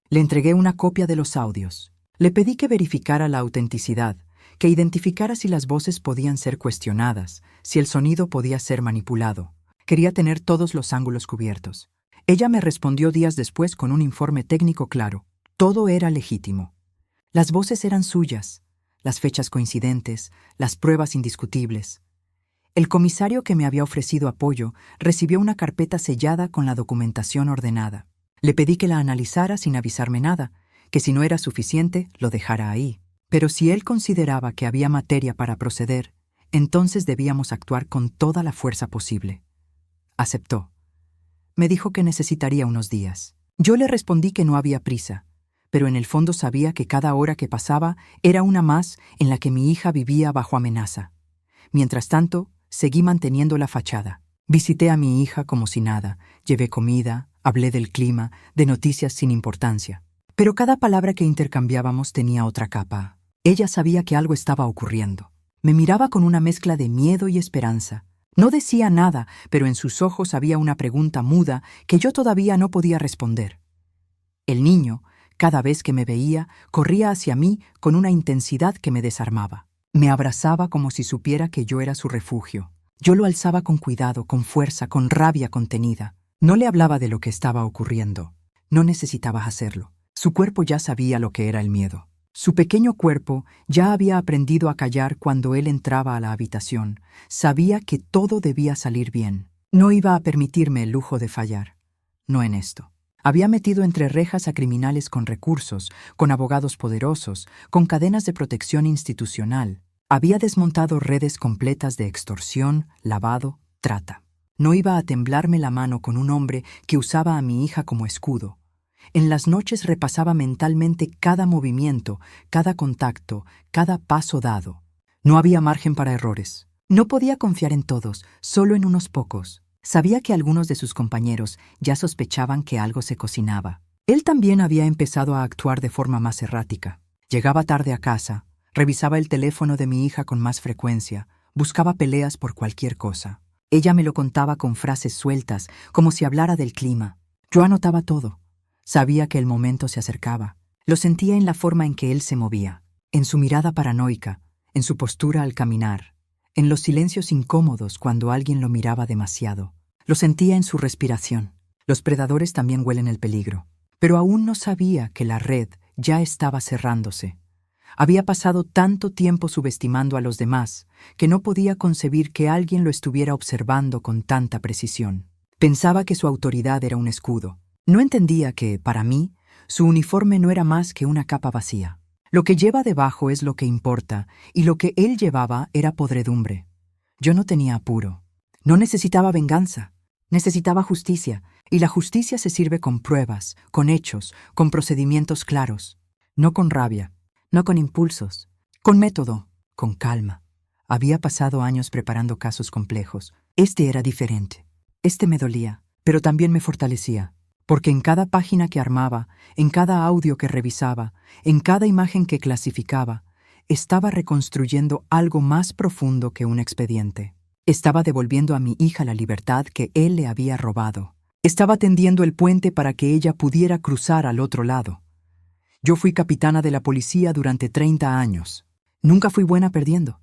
Le entregué una copia de los audios. Le pedí que verificara la autenticidad, que identificara si las voces podían ser cuestionadas, si el sonido podía ser manipulado. Quería tener todos los ángulos cubiertos. Ella me respondió días después con un informe técnico claro. Todo era legítimo. Las voces eran suyas, las fechas coincidentes, las pruebas indiscutibles. El comisario que me había ofrecido apoyo recibió una carpeta sellada con la documentación ordenada. Le pedí que la analizara sin avisarme nada, que si no era suficiente, lo dejara ahí. Pero si él consideraba que había materia para proceder, entonces debíamos actuar con toda la fuerza posible. Aceptó. Me dijo que necesitaría unos días. Yo le respondí que no había prisa, pero en el fondo sabía que cada hora que pasaba era una más en la que mi hija vivía bajo amenaza. Mientras tanto, seguí manteniendo la fachada. Visité a mi hija como si nada, llevé comida, hablé del clima, de noticias sin importancia. Pero cada palabra que intercambiábamos tenía otra capa. Ella sabía que algo estaba ocurriendo. Me miraba con una mezcla de miedo y esperanza. No decía nada, pero en sus ojos había una pregunta muda que yo todavía no podía responder. El niño, cada vez que me veía, corría hacia mí con una intensidad que me desarmaba. Me abrazaba como si supiera que yo era su refugio. Yo lo alzaba con cuidado, con fuerza, con rabia contenida. No le hablaba de lo que estaba ocurriendo. No necesitaba hacerlo. Su cuerpo ya sabía lo que era el miedo. Su pequeño cuerpo ya había aprendido a callar cuando él entraba a la habitación. Sabía que todo debía salir bien. No iba a permitirme el lujo de fallar. No en esto. Había metido entre rejas a criminales con recursos, con abogados poderosos, con cadenas de protección institucional. Había desmontado redes completas de extorsión, lavado, trata. No iba a temblarme la mano con un hombre que usaba a mi hija como escudo. En las noches repasaba mentalmente cada movimiento, cada contacto, cada paso dado. No había margen para errores. No podía confiar en todos, solo en unos pocos. Sabía que algunos de sus compañeros ya sospechaban que algo se cocinaba. Él también había empezado a actuar de forma más errática. Llegaba tarde a casa, revisaba el teléfono de mi hija con más frecuencia, buscaba peleas por cualquier cosa. Ella me lo contaba con frases sueltas, como si hablara del clima. Yo anotaba todo. Sabía que el momento se acercaba. Lo sentía en la forma en que él se movía, en su mirada paranoica, en su postura al caminar, en los silencios incómodos cuando alguien lo miraba demasiado. Lo sentía en su respiración. Los predadores también huelen el peligro. Pero aún no sabía que la red ya estaba cerrándose. Había pasado tanto tiempo subestimando a los demás que no podía concebir que alguien lo estuviera observando con tanta precisión. Pensaba que su autoridad era un escudo. No entendía que, para mí, su uniforme no era más que una capa vacía. Lo que lleva debajo es lo que importa, y lo que él llevaba era podredumbre. Yo no tenía apuro. No necesitaba venganza. Necesitaba justicia, y la justicia se sirve con pruebas, con hechos, con procedimientos claros. No con rabia, no con impulsos, con método, con calma. Había pasado años preparando casos complejos. Este era diferente. Este me dolía, pero también me fortalecía, porque en cada página que armaba, en cada audio que revisaba, en cada imagen que clasificaba, estaba reconstruyendo algo más profundo que un expediente. Estaba devolviendo a mi hija la libertad que él le había robado. Estaba tendiendo el puente para que ella pudiera cruzar al otro lado. Yo fui capitana de la policía durante 30 años. Nunca fui buena perdiendo.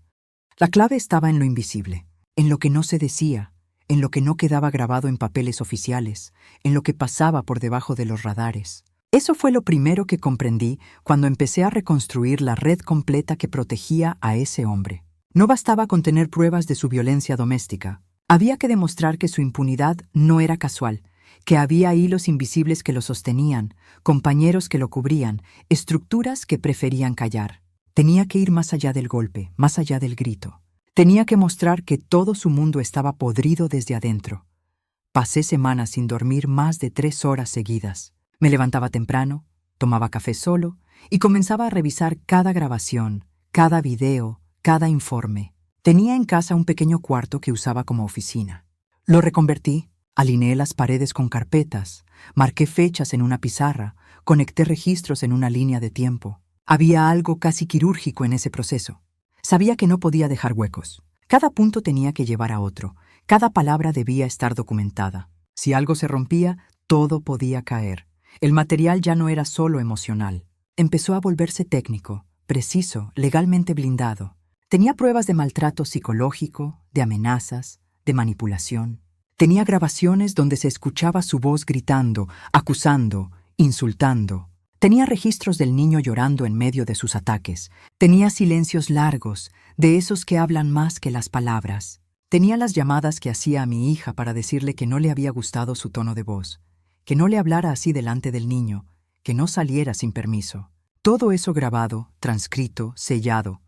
La clave estaba en lo invisible, en lo que no se decía, en lo que no quedaba grabado en papeles oficiales, en lo que pasaba por debajo de los radares. Eso fue lo primero que comprendí cuando empecé a reconstruir la red completa que protegía a ese hombre. No bastaba con tener pruebas de su violencia doméstica. Había que demostrar que su impunidad no era casual, que había hilos invisibles que lo sostenían, compañeros que lo cubrían, estructuras que preferían callar. Tenía que ir más allá del golpe, más allá del grito. Tenía que mostrar que todo su mundo estaba podrido desde adentro. Pasé semanas sin dormir más de 3 horas seguidas. Me levantaba temprano, tomaba café solo y comenzaba a revisar cada grabación, cada video, cada informe. Tenía en casa un pequeño cuarto que usaba como oficina. Lo reconvertí, alineé las paredes con carpetas, marqué fechas en una pizarra, conecté registros en una línea de tiempo. Había algo casi quirúrgico en ese proceso. Sabía que no podía dejar huecos. Cada punto tenía que llevar a otro. Cada palabra debía estar documentada. Si algo se rompía, todo podía caer. El material ya no era solo emocional. Empezó a volverse técnico, preciso, legalmente blindado. Tenía pruebas de maltrato psicológico, de amenazas, de manipulación. Tenía grabaciones donde se escuchaba su voz gritando, acusando, insultando. Tenía registros del niño llorando en medio de sus ataques. Tenía silencios largos, de esos que hablan más que las palabras. Tenía las llamadas que hacía a mi hija para decirle que no le había gustado su tono de voz, que no le hablara así delante del niño, que no saliera sin permiso. Todo eso grabado, transcrito, sellado.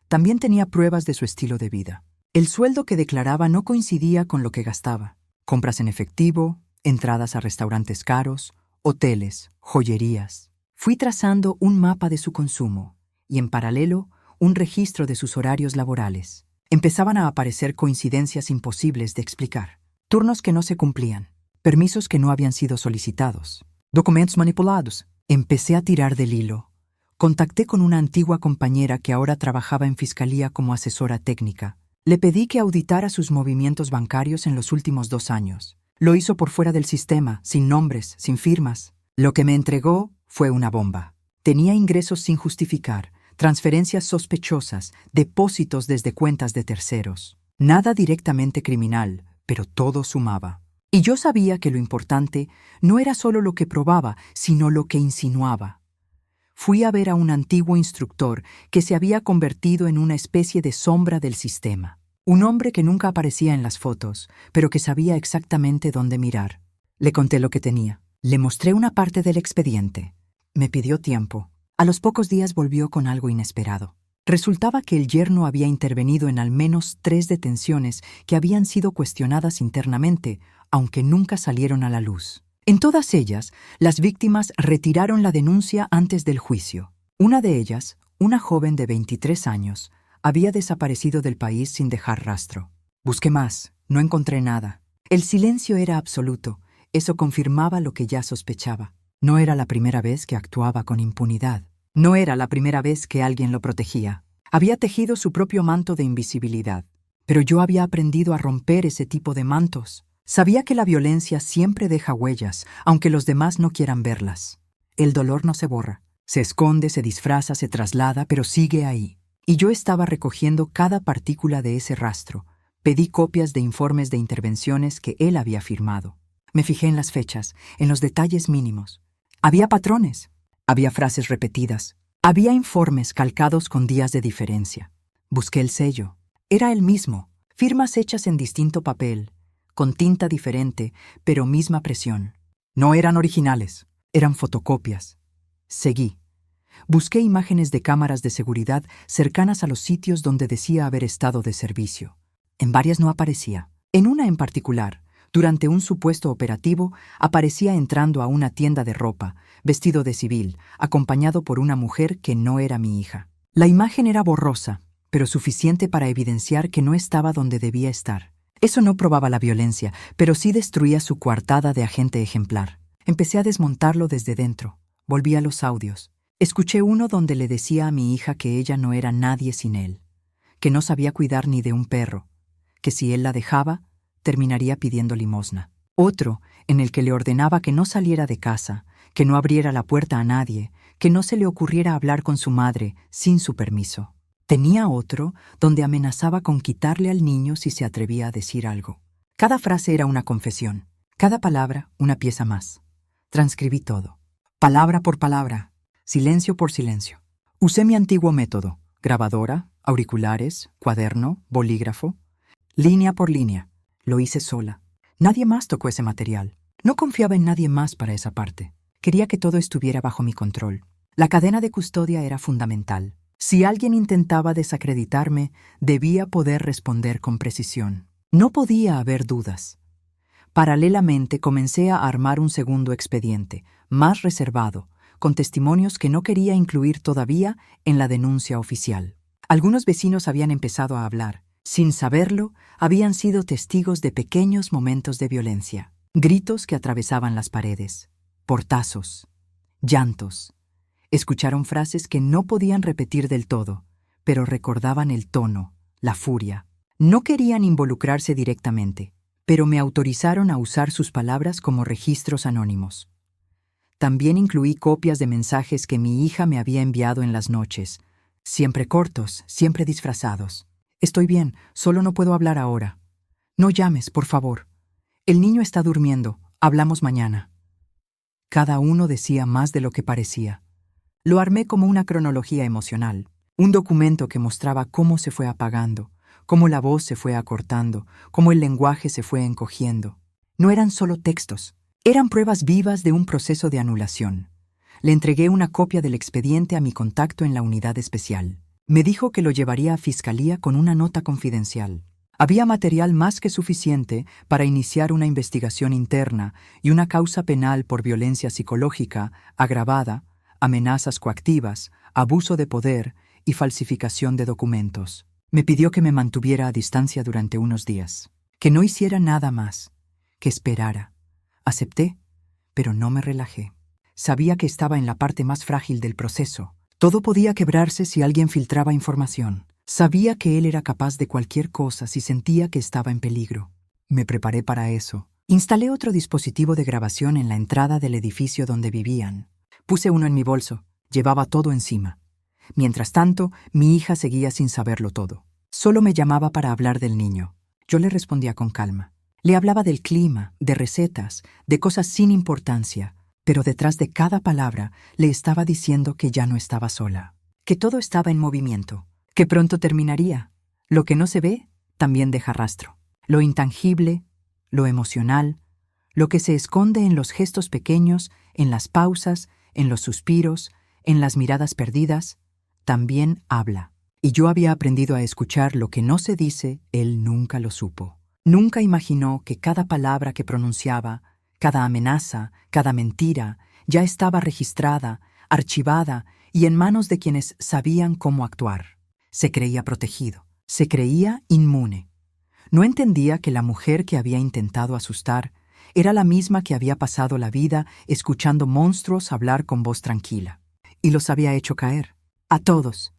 También tenía pruebas de su estilo de vida. El sueldo que declaraba no coincidía con lo que gastaba. Compras en efectivo, entradas a restaurantes caros, hoteles, joyerías. Fui trazando un mapa de su consumo y, en paralelo, un registro de sus horarios laborales. Empezaban a aparecer coincidencias imposibles de explicar. Turnos que no se cumplían, permisos que no habían sido solicitados, documentos manipulados. Empecé a tirar del hilo. Contacté con una antigua compañera que ahora trabajaba en fiscalía como asesora técnica. Le pedí que auditara sus movimientos bancarios en los últimos 2 años. Lo hizo por fuera del sistema, sin nombres, sin firmas. Lo que me entregó fue una bomba. Tenía ingresos sin justificar, transferencias sospechosas, depósitos desde cuentas de terceros. Nada directamente criminal, pero todo sumaba. Y yo sabía que lo importante no era solo lo que probaba, sino lo que insinuaba. Fui a ver a un antiguo instructor que se había convertido en una especie de sombra del sistema. Un hombre que nunca aparecía en las fotos, pero que sabía exactamente dónde mirar. Le conté lo que tenía. Le mostré una parte del expediente. Me pidió tiempo. A los pocos días volvió con algo inesperado. Resultaba que el yerno había intervenido en al menos 3 detenciones que habían sido cuestionadas internamente, aunque nunca salieron a la luz. En todas ellas, las víctimas retiraron la denuncia antes del juicio. Una de ellas, una joven de 23 años, había desaparecido del país sin dejar rastro. Busqué más, no encontré nada. El silencio era absoluto. Eso confirmaba lo que ya sospechaba. No era la primera vez que actuaba con impunidad. No era la primera vez que alguien lo protegía. Había tejido su propio manto de invisibilidad. Pero yo había aprendido a romper ese tipo de mantos. Sabía que la violencia siempre deja huellas, aunque los demás no quieran verlas. El dolor no se borra. Se esconde, se disfraza, se traslada, pero sigue ahí. Y yo estaba recogiendo cada partícula de ese rastro. Pedí copias de informes de intervenciones que él había firmado. Me fijé en las fechas, en los detalles mínimos. Había patrones, había frases repetidas, había informes calcados con días de diferencia. Busqué el sello. Era el mismo, firmas hechas en distinto papel, con tinta diferente, pero misma presión. No eran originales, eran fotocopias. Seguí. Busqué imágenes de cámaras de seguridad cercanas a los sitios donde decía haber estado de servicio. En varias no aparecía. En una en particular, durante un supuesto operativo, aparecía entrando a una tienda de ropa, vestido de civil, acompañado por una mujer que no era mi hija. La imagen era borrosa, pero suficiente para evidenciar que no estaba donde debía estar. Eso no probaba la violencia, pero sí destruía su coartada de agente ejemplar. Empecé a desmontarlo desde dentro. Volví a los audios. Escuché uno donde le decía a mi hija que ella no era nadie sin él, que no sabía cuidar ni de un perro, que si él la dejaba, terminaría pidiendo limosna. Otro en el que le ordenaba que no saliera de casa, que no abriera la puerta a nadie, que no se le ocurriera hablar con su madre sin su permiso. Tenía otro donde amenazaba con quitarle al niño si se atrevía a decir algo. Cada frase era una confesión, cada palabra una pieza más. Transcribí todo, palabra por palabra, silencio por silencio. Usé mi antiguo método, grabadora, auriculares, cuaderno, bolígrafo, línea por línea. Lo hice sola. Nadie más tocó ese material. No confiaba en nadie más para esa parte. Quería que todo estuviera bajo mi control. La cadena de custodia era fundamental. Si alguien intentaba desacreditarme, debía poder responder con precisión. No podía haber dudas. Paralelamente comencé a armar un segundo expediente, más reservado, con testimonios que no quería incluir todavía en la denuncia oficial. Algunos vecinos habían empezado a hablar. Sin saberlo, habían sido testigos de pequeños momentos de violencia. Gritos que atravesaban las paredes, portazos, llantos. Escucharon frases que no podían repetir del todo, pero recordaban el tono, la furia. No querían involucrarse directamente, pero me autorizaron a usar sus palabras como registros anónimos. También incluí copias de mensajes que mi hija me había enviado en las noches, siempre cortos, siempre disfrazados. Estoy bien, solo no puedo hablar ahora. No llames, por favor. El niño está durmiendo, hablamos mañana. Cada uno decía más de lo que parecía. Lo armé como una cronología emocional, un documento que mostraba cómo se fue apagando, cómo la voz se fue acortando, cómo el lenguaje se fue encogiendo. No eran solo textos, eran pruebas vivas de un proceso de anulación. Le entregué una copia del expediente a mi contacto en la unidad especial. Me dijo que lo llevaría a fiscalía con una nota confidencial. Había material más que suficiente para iniciar una investigación interna y una causa penal por violencia psicológica agravada, amenazas coactivas, abuso de poder y falsificación de documentos. Me pidió que me mantuviera a distancia durante unos días, que no hiciera nada más, que esperara. Acepté, pero no me relajé. Sabía que estaba en la parte más frágil del proceso. Todo podía quebrarse si alguien filtraba información. Sabía que él era capaz de cualquier cosa si sentía que estaba en peligro. Me preparé para eso. Instalé otro dispositivo de grabación en la entrada del edificio donde vivían. Puse uno en mi bolso. Llevaba todo encima. Mientras tanto, mi hija seguía sin saberlo todo. Solo me llamaba para hablar del niño. Yo le respondía con calma. Le hablaba del clima, de recetas, de cosas sin importancia, pero detrás de cada palabra le estaba diciendo que ya no estaba sola, que todo estaba en movimiento, que pronto terminaría. Lo que no se ve también deja rastro. Lo intangible, lo emocional, lo que se esconde en los gestos pequeños, en las pausas, en los suspiros, en las miradas perdidas, también habla. Y yo había aprendido a escuchar lo que no se dice, él nunca lo supo. Nunca imaginó que cada palabra que pronunciaba, cada amenaza, cada mentira, ya estaba registrada, archivada y en manos de quienes sabían cómo actuar. Se creía protegido, se creía inmune. No entendía que la mujer que había intentado asustar era la misma que había pasado la vida escuchando monstruos hablar con voz tranquila. Y los había hecho caer. A todos.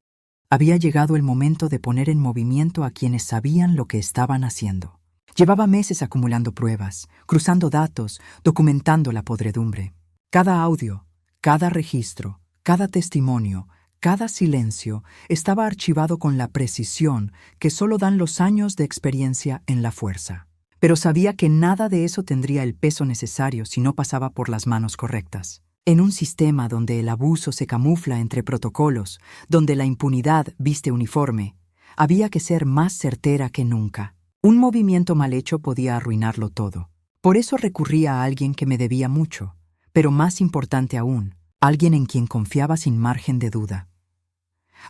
Había llegado el momento de poner en movimiento a quienes sabían lo que estaban haciendo. Llevaba meses acumulando pruebas, cruzando datos, documentando la podredumbre. Cada audio, cada registro, cada testimonio, cada silencio estaba archivado con la precisión que solo dan los años de experiencia en la fuerza. Pero sabía que nada de eso tendría el peso necesario si no pasaba por las manos correctas. En un sistema donde el abuso se camufla entre protocolos, donde la impunidad viste uniforme, había que ser más certera que nunca. Un movimiento mal hecho podía arruinarlo todo. Por eso recurría a alguien que me debía mucho, pero más importante aún, alguien en quien confiaba sin margen de duda.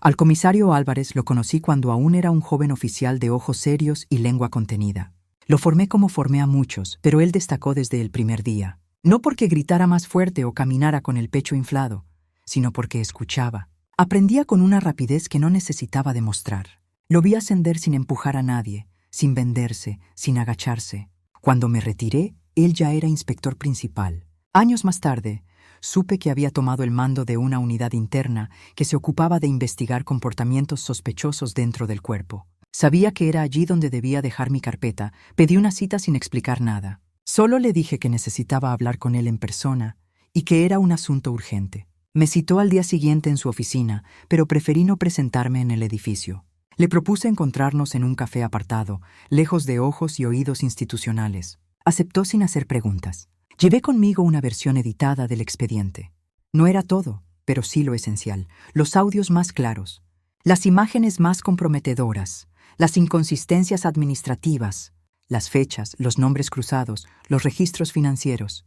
Al comisario Álvarez lo conocí cuando aún era un joven oficial de ojos serios y lengua contenida. Lo formé como formé a muchos, pero él destacó desde el primer día. No porque gritara más fuerte o caminara con el pecho inflado, sino porque escuchaba. Aprendía con una rapidez que no necesitaba demostrar. Lo vi ascender sin empujar a nadie, sin venderse, sin agacharse. Cuando me retiré, él ya era inspector principal. Años más tarde, supe que había tomado el mando de una unidad interna que se ocupaba de investigar comportamientos sospechosos dentro del cuerpo. Sabía que era allí donde debía dejar mi carpeta. Pedí una cita sin explicar nada. Solo le dije que necesitaba hablar con él en persona y que era un asunto urgente. Me citó al día siguiente en su oficina, pero preferí no presentarme en el edificio. Le propuse encontrarnos en un café apartado, lejos de ojos y oídos institucionales. Aceptó sin hacer preguntas. Llevé conmigo una versión editada del expediente. No era todo, pero sí lo esencial. Los audios más claros, las imágenes más comprometedoras, las inconsistencias administrativas, las fechas, los nombres cruzados, los registros financieros.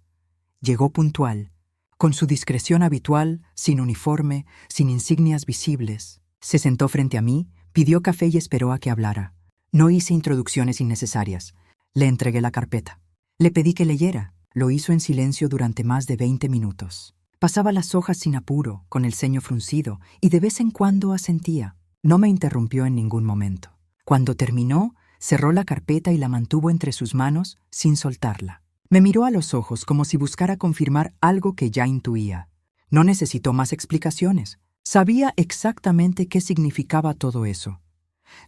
Llegó puntual, con su discreción habitual, sin uniforme, sin insignias visibles. Se sentó frente a mí, pidió café y esperó a que hablara. No hice introducciones innecesarias. Le entregué la carpeta. Le pedí que leyera. Lo hizo en silencio durante más de 20 minutos. Pasaba las hojas sin apuro, con el ceño fruncido, y de vez en cuando asentía. No me interrumpió en ningún momento. Cuando terminó, cerró la carpeta y la mantuvo entre sus manos sin soltarla. Me miró a los ojos como si buscara confirmar algo que ya intuía. No necesitó más explicaciones. Sabía exactamente qué significaba todo eso.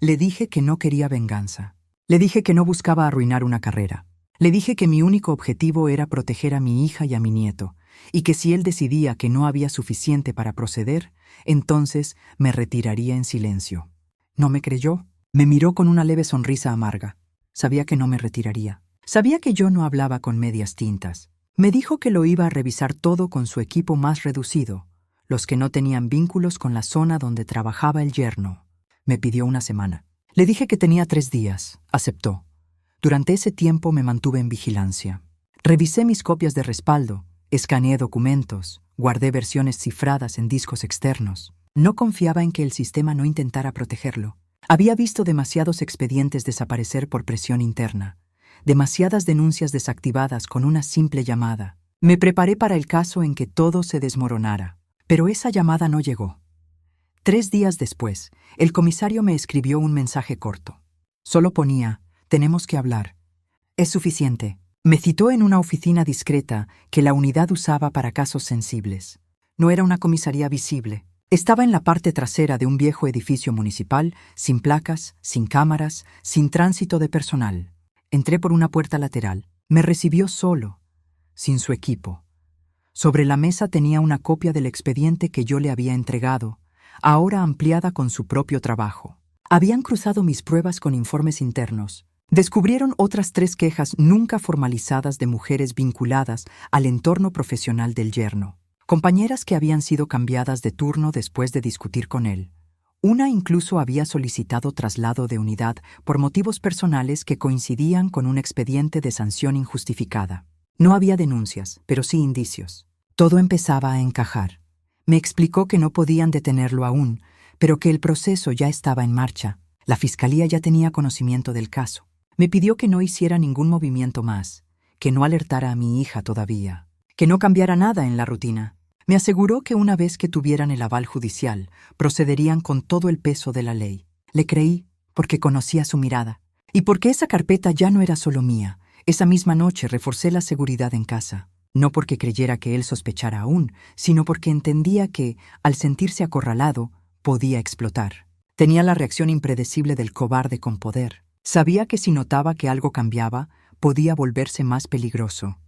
Le dije que no quería venganza. Le dije que no buscaba arruinar una carrera. Le dije que mi único objetivo era proteger a mi hija y a mi nieto, y que si él decidía que no había suficiente para proceder, entonces me retiraría en silencio. No me creyó. Me miró con una leve sonrisa amarga. Sabía que no me retiraría. Sabía que yo no hablaba con medias tintas. Me dijo que lo iba a revisar todo con su equipo más reducido, los que no tenían vínculos con la zona donde trabajaba el yerno. Me pidió una semana. Le dije que tenía 3 días. Aceptó. Durante ese tiempo me mantuve en vigilancia. Revisé mis copias de respaldo, escaneé documentos, guardé versiones cifradas en discos externos. No confiaba en que el sistema no intentara protegerlo. Había visto demasiados expedientes desaparecer por presión interna, demasiadas denuncias desactivadas con una simple llamada. Me preparé para el caso en que todo se desmoronara, pero esa llamada no llegó. 3 días después, el comisario me escribió un mensaje corto. Solo ponía: «Tenemos que hablar». Es suficiente. Me citó en una oficina discreta que la unidad usaba para casos sensibles. No era una comisaría visible. Estaba en la parte trasera de un viejo edificio municipal, sin placas, sin cámaras, sin tránsito de personal. Entré por una puerta lateral. Me recibió solo, sin su equipo. Sobre la mesa tenía una copia del expediente que yo le había entregado, ahora ampliada con su propio trabajo. Habían cruzado mis pruebas con informes internos. Descubrieron otras 3 quejas nunca formalizadas de mujeres vinculadas al entorno profesional del yerno. Compañeras que habían sido cambiadas de turno después de discutir con él. Una incluso había solicitado traslado de unidad por motivos personales que coincidían con un expediente de sanción injustificada. No había denuncias, pero sí indicios. Todo empezaba a encajar. Me explicó que no podían detenerlo aún, pero que el proceso ya estaba en marcha. La fiscalía ya tenía conocimiento del caso. Me pidió que no hiciera ningún movimiento más, que no alertara a mi hija todavía, que no cambiara nada en la rutina. Me aseguró que una vez que tuvieran el aval judicial, procederían con todo el peso de la ley. Le creí porque conocía su mirada. Y porque esa carpeta ya no era solo mía. Esa misma noche reforcé la seguridad en casa. No porque creyera que él sospechara aún, sino porque entendía que, al sentirse acorralado, podía explotar. Tenía la reacción impredecible del cobarde con poder. Sabía que si notaba que algo cambiaba, podía volverse más peligroso.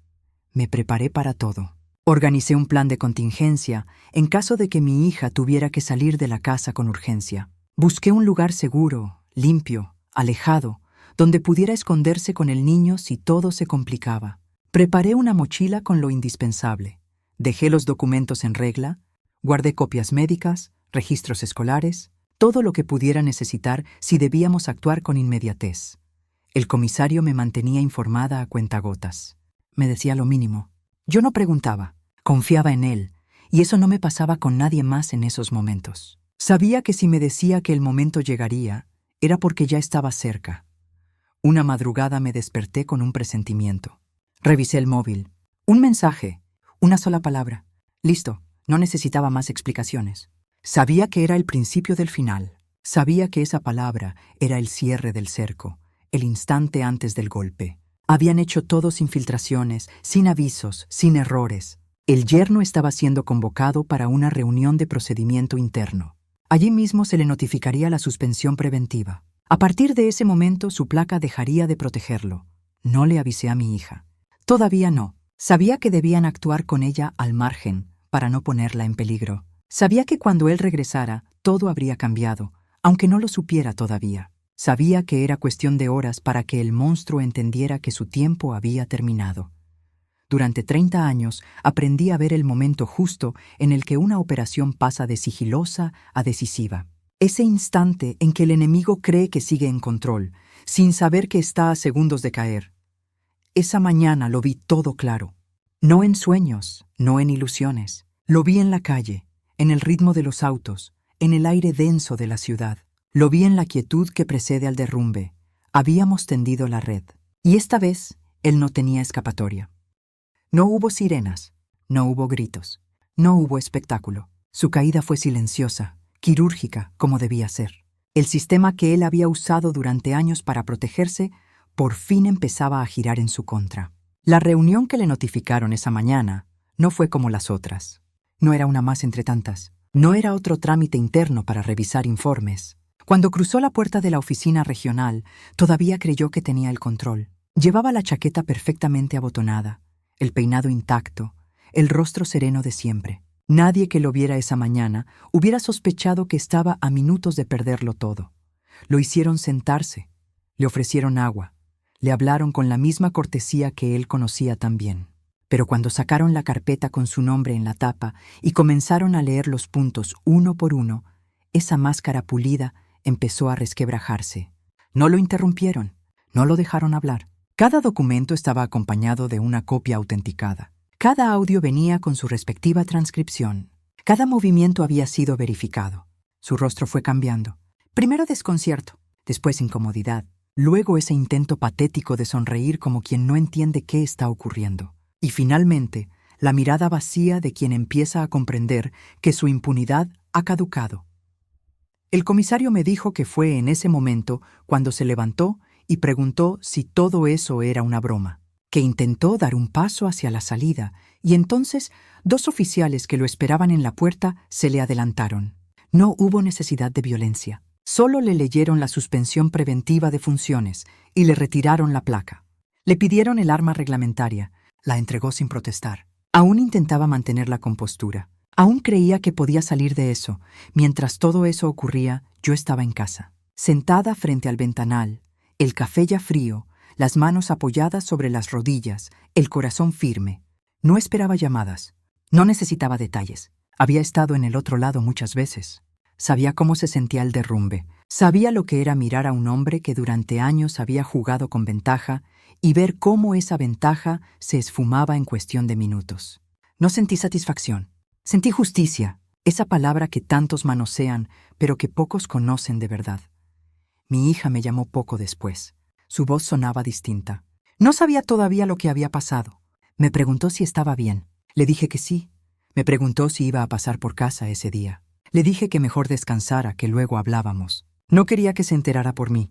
Me preparé para todo. Organicé un plan de contingencia en caso de que mi hija tuviera que salir de la casa con urgencia. Busqué un lugar seguro, limpio, alejado, donde pudiera esconderse con el niño si todo se complicaba. Preparé una mochila con lo indispensable. Dejé los documentos en regla, guardé copias médicas, registros escolares, todo lo que pudiera necesitar si debíamos actuar con inmediatez. El comisario me mantenía informada a cuentagotas. Me decía lo mínimo. Yo no preguntaba, confiaba en él, y eso no me pasaba con nadie más en esos momentos. Sabía que si me decía que el momento llegaría, era porque ya estaba cerca. Una madrugada me desperté con un presentimiento. Revisé el móvil. Un mensaje, una sola palabra. Listo, no necesitaba más explicaciones. Sabía que era el principio del final. Sabía que esa palabra era el cierre del cerco, el instante antes del golpe. Habían hecho todo sin filtraciones, sin avisos, sin errores. El yerno estaba siendo convocado para una reunión de procedimiento interno. Allí mismo se le notificaría la suspensión preventiva. A partir de ese momento su placa dejaría de protegerlo. No le avisé a mi hija. Todavía no. Sabía que debían actuar con ella al margen para no ponerla en peligro. Sabía que cuando él regresara, todo habría cambiado, aunque no lo supiera todavía. Sabía que era cuestión de horas para que el monstruo entendiera que su tiempo había terminado. Durante 30 años aprendí a ver el momento justo en el que una operación pasa de sigilosa a decisiva. Ese instante en que el enemigo cree que sigue en control, sin saber que está a segundos de caer. Esa mañana lo vi todo claro. No en sueños, no en ilusiones. Lo vi en la calle, en el ritmo de los autos, en el aire denso de la ciudad. Lo vi en la quietud que precede al derrumbe. Habíamos tendido la red. Y esta vez, él no tenía escapatoria. No hubo sirenas, no hubo gritos, no hubo espectáculo. Su caída fue silenciosa, quirúrgica, como debía ser. El sistema que él había usado durante años para protegerse, por fin empezaba a girar en su contra. La reunión que le notificaron esa mañana no fue como las otras. No era una más entre tantas. No era otro trámite interno para revisar informes. Cuando cruzó la puerta de la oficina regional, todavía creyó que tenía el control. Llevaba la chaqueta perfectamente abotonada, el peinado intacto, el rostro sereno de siempre. Nadie que lo viera esa mañana hubiera sospechado que estaba a minutos de perderlo todo. Lo hicieron sentarse, le ofrecieron agua, le hablaron con la misma cortesía que él conocía tan bien. Pero cuando sacaron la carpeta con su nombre en la tapa y comenzaron a leer los puntos uno por uno, esa máscara pulida empezó a resquebrajarse. No lo interrumpieron, no lo dejaron hablar. Cada documento estaba acompañado de una copia autenticada. Cada audio venía con su respectiva transcripción. Cada movimiento había sido verificado. Su rostro fue cambiando. Primero desconcierto, después incomodidad, luego ese intento patético de sonreír como quien no entiende qué está ocurriendo. Y finalmente, la mirada vacía de quien empieza a comprender que su impunidad ha caducado. El comisario me dijo que fue en ese momento cuando se levantó y preguntó si todo eso era una broma, que intentó dar un paso hacia la salida y entonces 2 oficiales que lo esperaban en la puerta se le adelantaron. No hubo necesidad de violencia. Solo le leyeron la suspensión preventiva de funciones y le retiraron la placa. Le pidieron el arma reglamentaria. La entregó sin protestar. Aún intentaba mantener la compostura. Aún creía que podía salir de eso. Mientras todo eso ocurría, yo estaba en casa, sentada frente al ventanal, el café ya frío, las manos apoyadas sobre las rodillas, el corazón firme. No esperaba llamadas. No necesitaba detalles. Había estado en el otro lado muchas veces. Sabía cómo se sentía el derrumbe. Sabía lo que era mirar a un hombre que durante años había jugado con ventaja y ver cómo esa ventaja se esfumaba en cuestión de minutos. No sentí satisfacción. Sentí justicia, esa palabra que tantos manosean, pero que pocos conocen de verdad. Mi hija me llamó poco después. Su voz sonaba distinta. No sabía todavía lo que había pasado. Me preguntó si estaba bien. Le dije que sí. Me preguntó si iba a pasar por casa ese día. Le dije que mejor descansara, que luego hablábamos. No quería que se enterara por mí.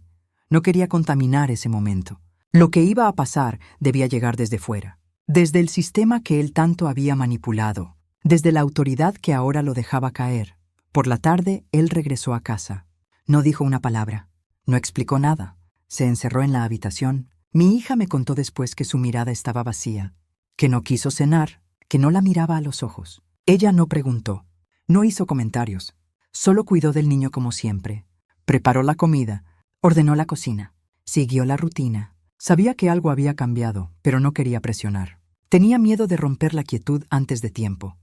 No quería contaminar ese momento. Lo que iba a pasar debía llegar desde fuera, desde el sistema que él tanto había manipulado, desde la autoridad que ahora lo dejaba caer. Por la tarde, él regresó a casa. No dijo una palabra. No explicó nada. Se encerró en la habitación. Mi hija me contó después que su mirada estaba vacía, que no quiso cenar, que no la miraba a los ojos. Ella no preguntó, no hizo comentarios. Solo cuidó del niño como siempre. Preparó la comida, ordenó la cocina, siguió la rutina. Sabía que algo había cambiado, pero no quería presionar. Tenía miedo de romper la quietud antes de tiempo.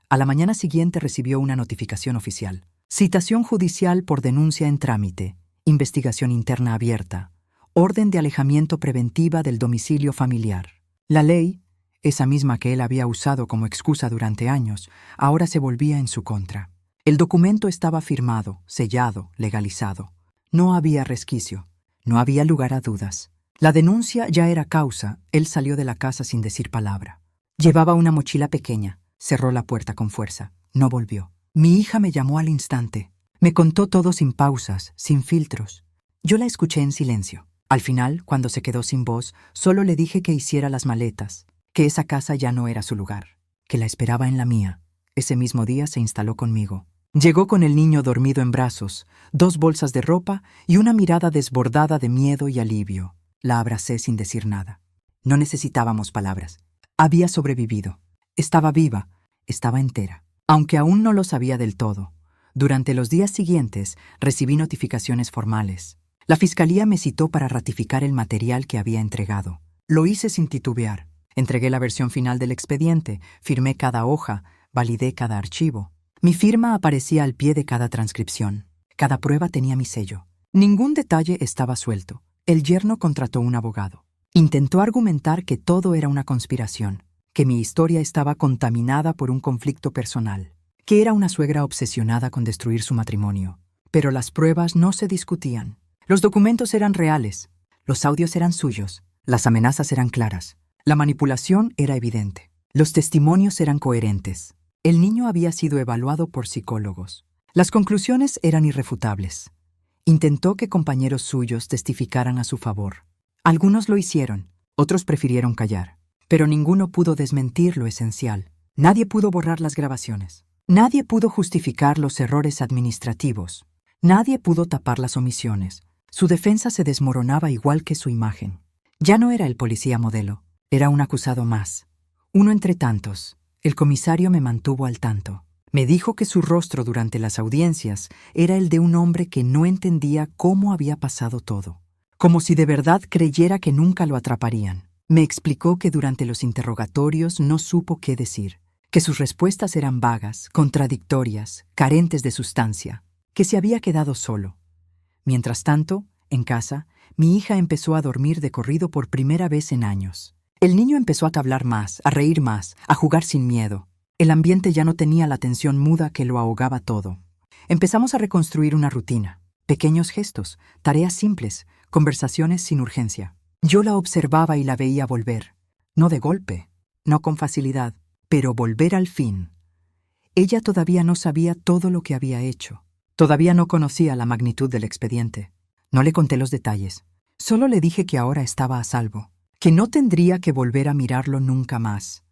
A la mañana siguiente recibió una notificación oficial. Citación judicial por denuncia en trámite. Investigación interna abierta. Orden de alejamiento preventiva del domicilio familiar. La ley, esa misma que él había usado como excusa durante años, ahora se volvía en su contra. El documento estaba firmado, sellado, legalizado. No había resquicio. No había lugar a dudas. La denuncia ya era causa. Él salió de la casa sin decir palabra. Llevaba una mochila pequeña. Cerró la puerta con fuerza. No volvió. Mi hija me llamó al instante. Me contó todo sin pausas, sin filtros. Yo la escuché en silencio. Al final, cuando se quedó sin voz, solo le dije que hiciera las maletas, que esa casa ya no era su lugar, que la esperaba en la mía. Ese mismo día se instaló conmigo. Llegó con el niño dormido en brazos, 2 bolsas de ropa y una mirada desbordada de miedo y alivio. La abracé sin decir nada. No necesitábamos palabras. Había sobrevivido. Estaba viva, estaba entera. Aunque aún no lo sabía del todo. Durante los días siguientes recibí notificaciones formales. La fiscalía me citó para ratificar el material que había entregado. Lo hice sin titubear. Entregué la versión final del expediente, firmé cada hoja, validé cada archivo. Mi firma aparecía al pie de cada transcripción. Cada prueba tenía mi sello. Ningún detalle estaba suelto. El yerno contrató un abogado. Intentó argumentar que todo era una conspiración, que mi historia estaba contaminada por un conflicto personal, que era una suegra obsesionada con destruir su matrimonio. Pero las pruebas no se discutían. Los documentos eran reales, los audios eran suyos, las amenazas eran claras, la manipulación era evidente, los testimonios eran coherentes. El niño había sido evaluado por psicólogos. Las conclusiones eran irrefutables. Intentó que compañeros suyos testificaran a su favor. Algunos lo hicieron, otros prefirieron callar. Pero ninguno pudo desmentir lo esencial. Nadie pudo borrar las grabaciones. Nadie pudo justificar los errores administrativos. Nadie pudo tapar las omisiones. Su defensa se desmoronaba igual que su imagen. Ya no era el policía modelo. Era un acusado más. Uno entre tantos. El comisario me mantuvo al tanto. Me dijo que su rostro durante las audiencias era el de un hombre que no entendía cómo había pasado todo. Como si de verdad creyera que nunca lo atraparían. Me explicó que durante los interrogatorios no supo qué decir, que sus respuestas eran vagas, contradictorias, carentes de sustancia, que se había quedado solo. Mientras tanto, en casa, mi hija empezó a dormir de corrido por primera vez en años. El niño empezó a hablar más, a reír más, a jugar sin miedo. El ambiente ya no tenía la tensión muda que lo ahogaba todo. Empezamos a reconstruir una rutina, pequeños gestos, tareas simples, conversaciones sin urgencia. Yo la observaba y la veía volver, no de golpe, no con facilidad, pero volver al fin. Ella todavía no sabía todo lo que había hecho. Todavía no conocía la magnitud del expediente. No le conté los detalles. Solo le dije que ahora estaba a salvo, que no tendría que volver a mirarlo nunca más,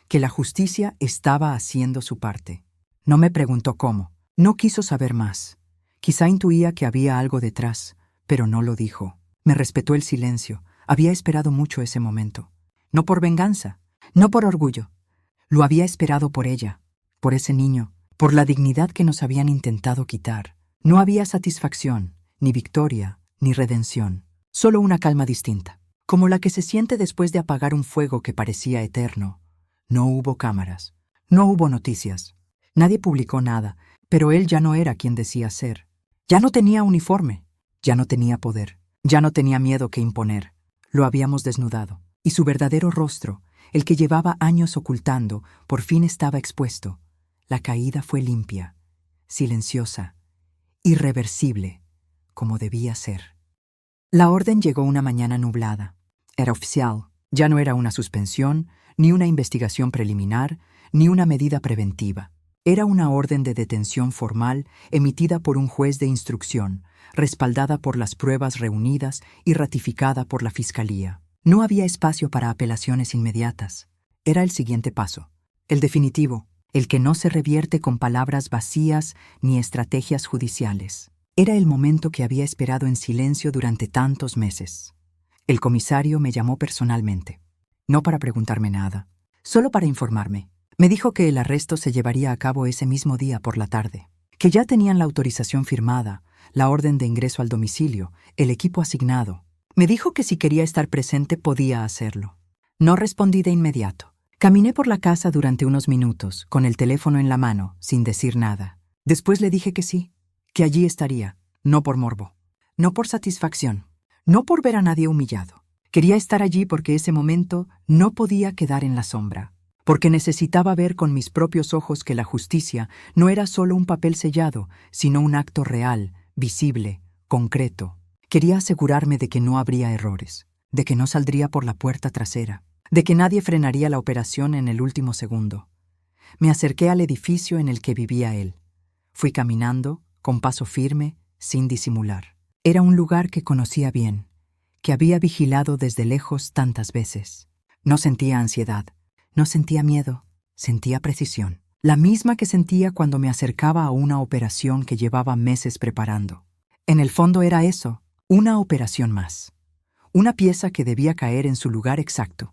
que la justicia estaba haciendo su parte. No me preguntó cómo. No quiso saber más. Quizá intuía que había algo detrás, pero no lo dijo. Me respetó el silencio. Había esperado mucho ese momento. No por venganza, no por orgullo. Lo había esperado por ella, por ese niño, por la dignidad que nos habían intentado quitar. No había satisfacción, ni victoria, ni redención. Solo una calma distinta, como la que se siente después de apagar un fuego que parecía eterno. No hubo cámaras, no hubo noticias. Nadie publicó nada, pero él ya no era quien decía ser. Ya no tenía uniforme, ya no tenía poder, ya no tenía miedo que imponer. Lo habíamos desnudado, y su verdadero rostro, el que llevaba años ocultando, por fin estaba expuesto. La caída fue limpia, silenciosa, irreversible, como debía ser. La orden llegó una mañana nublada. Era oficial. Ya no era una suspensión, ni una investigación preliminar, ni una medida preventiva. Era una orden de detención formal emitida por un juez de instrucción, respaldada por las pruebas reunidas y ratificada por la Fiscalía. No había espacio para apelaciones inmediatas. Era el siguiente paso, el definitivo, el que no se revierte con palabras vacías ni estrategias judiciales. Era el momento que había esperado en silencio durante tantos meses. El comisario me llamó personalmente, no para preguntarme nada, solo para informarme. Me dijo que el arresto se llevaría a cabo ese mismo día por la tarde, que ya tenían la autorización firmada, la orden de ingreso al domicilio, el equipo asignado. Me dijo que si quería estar presente podía hacerlo. No respondí de inmediato. Caminé por la casa durante unos minutos, con el teléfono en la mano, sin decir nada. Después le dije que sí, que allí estaría, no por morbo, no por satisfacción, no por ver a nadie humillado. Quería estar allí porque ese momento no podía quedar en la sombra, porque necesitaba ver con mis propios ojos que la justicia no era solo un papel sellado, sino un acto real, visible, concreto. Quería asegurarme de que no habría errores, de que no saldría por la puerta trasera, de que nadie frenaría la operación en el último segundo. Me acerqué al edificio en el que vivía él. Fui caminando, con paso firme, sin disimular. Era un lugar que conocía bien, que había vigilado desde lejos tantas veces. No sentía ansiedad, no sentía miedo, sentía precisión. La misma que sentía cuando me acercaba a una operación que llevaba meses preparando. En el fondo era eso, una operación más. Una pieza que debía caer en su lugar exacto.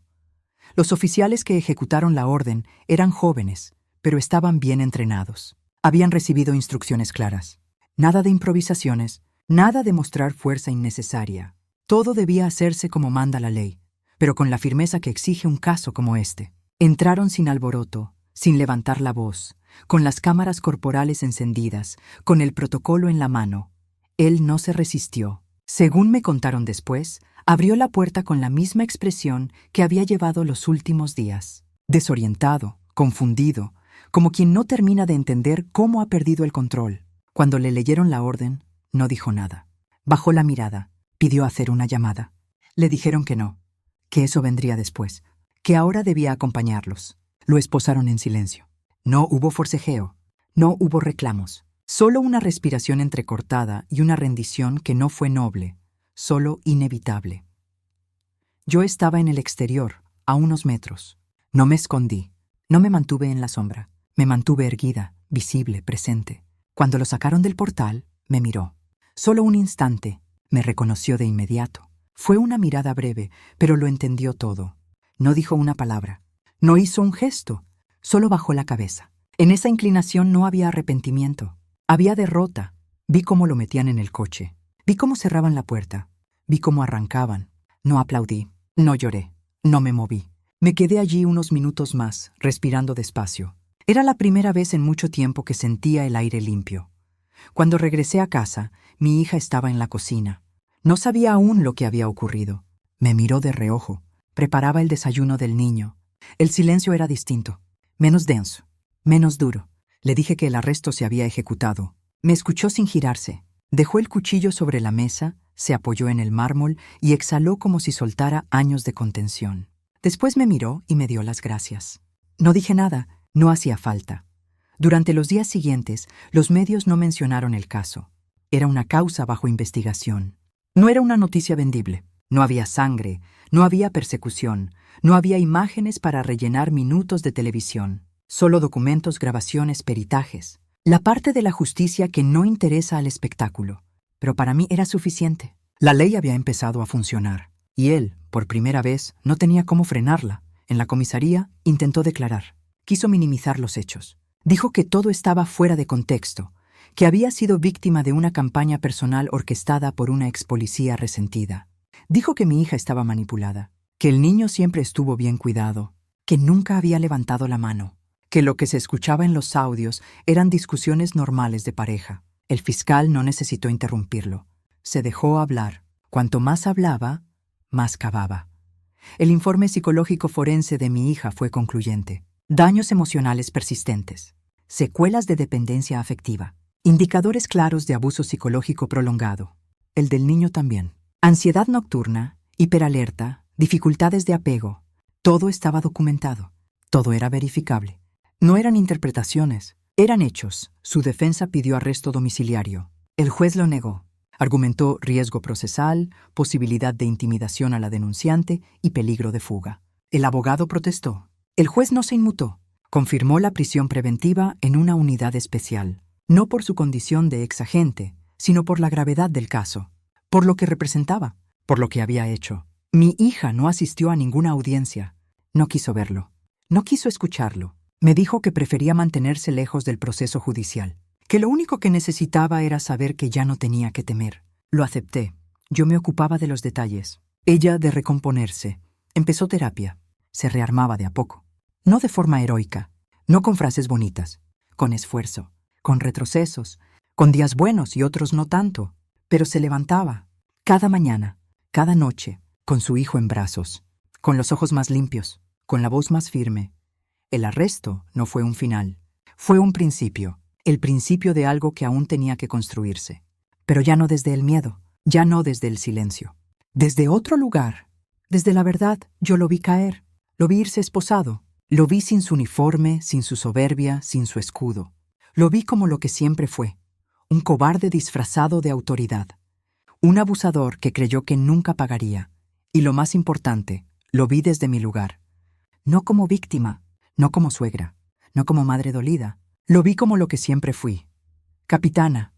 Los oficiales que ejecutaron la orden eran jóvenes, pero estaban bien entrenados. Habían recibido instrucciones claras. Nada de improvisaciones, nada de mostrar fuerza innecesaria. Todo debía hacerse como manda la ley, pero con la firmeza que exige un caso como este. Entraron sin alboroto, sin levantar la voz, con las cámaras corporales encendidas, con el protocolo en la mano. Él no se resistió. Según me contaron después, abrió la puerta con la misma expresión que había llevado los últimos días. Desorientado, confundido, como quien no termina de entender cómo ha perdido el control. Cuando le leyeron la orden, no dijo nada. Bajó la mirada, pidió hacer una llamada. Le dijeron que no, que eso vendría después, que ahora debía acompañarlos. Lo esposaron en silencio. No hubo forcejeo, no hubo reclamos. Solo una respiración entrecortada y una rendición que no fue noble, solo inevitable. Yo estaba en el exterior, a unos metros. No me escondí, no me mantuve en la sombra. Me mantuve erguida, visible, presente. Cuando lo sacaron del portal, me miró. Solo un instante, me reconoció de inmediato. Fue una mirada breve, pero lo entendió todo. No dijo una palabra, no hizo un gesto, solo bajó la cabeza. En esa inclinación no había arrepentimiento. Había derrota. Vi cómo lo metían en el coche. Vi cómo cerraban la puerta. Vi cómo arrancaban. No aplaudí. No lloré. No me moví. Me quedé allí unos minutos más, respirando despacio. Era la primera vez en mucho tiempo que sentía el aire limpio. Cuando regresé a casa, mi hija estaba en la cocina. No sabía aún lo que había ocurrido. Me miró de reojo. Preparaba el desayuno del niño. El silencio era distinto. Menos denso. Menos duro. Le dije que el arresto se había ejecutado. Me escuchó sin girarse. Dejó el cuchillo sobre la mesa, se apoyó en el mármol y exhaló como si soltara años de contención. Después me miró y me dio las gracias. No dije nada, no hacía falta. Durante los días siguientes, los medios no mencionaron el caso. Era una causa bajo investigación. No era una noticia vendible. No había sangre, no había persecución, no había imágenes para rellenar minutos de televisión. Solo documentos, grabaciones, peritajes. La parte de la justicia que no interesa al espectáculo. Pero para mí era suficiente. La ley había empezado a funcionar. Y él, por primera vez, no tenía cómo frenarla. En la comisaría intentó declarar. Quiso minimizar los hechos. Dijo que todo estaba fuera de contexto, que había sido víctima de una campaña personal orquestada por una ex policía resentida. Dijo que mi hija estaba manipulada, que el niño siempre estuvo bien cuidado, que nunca había levantado la mano, que lo que se escuchaba en los audios eran discusiones normales de pareja. El fiscal no necesitó interrumpirlo. Se dejó hablar. Cuanto más hablaba, más cavaba. El informe psicológico forense de mi hija fue concluyente. Daños emocionales persistentes, secuelas de dependencia afectiva, indicadores claros de abuso psicológico prolongado. El del niño también. Ansiedad nocturna, hiperalerta, dificultades de apego. Todo estaba documentado. Todo era verificable. No eran interpretaciones, eran hechos. Su defensa pidió arresto domiciliario. El juez lo negó. Argumentó riesgo procesal, posibilidad de intimidación a la denunciante y peligro de fuga. El abogado protestó. El juez no se inmutó. Confirmó la prisión preventiva en una unidad especial, no por su condición de exagente, sino por la gravedad del caso, por lo que representaba, por lo que había hecho. Mi hija no asistió a ninguna audiencia. No quiso verlo. No quiso escucharlo. Me dijo que prefería mantenerse lejos del proceso judicial, que lo único que necesitaba era saber que ya no tenía que temer. Lo acepté. Yo me ocupaba de los detalles. Ella de recomponerse. Empezó terapia. Se rearmaba de a poco. No de forma heroica, no con frases bonitas, con esfuerzo, con retrocesos, con días buenos y otros no tanto, pero se levantaba. Cada mañana, cada noche, con su hijo en brazos, con los ojos más limpios, con la voz más firme. El arresto no fue un final, fue un principio, el principio de algo que aún tenía que construirse. Pero ya no desde el miedo, ya no desde el silencio. Desde otro lugar, desde la verdad, yo lo vi caer, lo vi irse esposado, lo vi sin su uniforme, sin su soberbia, sin su escudo. Lo vi como lo que siempre fue, un cobarde disfrazado de autoridad, un abusador que creyó que nunca pagaría. Y lo más importante, lo vi desde mi lugar. No como víctima, no como suegra, no como madre dolida. Lo vi como lo que siempre fui. Capitana,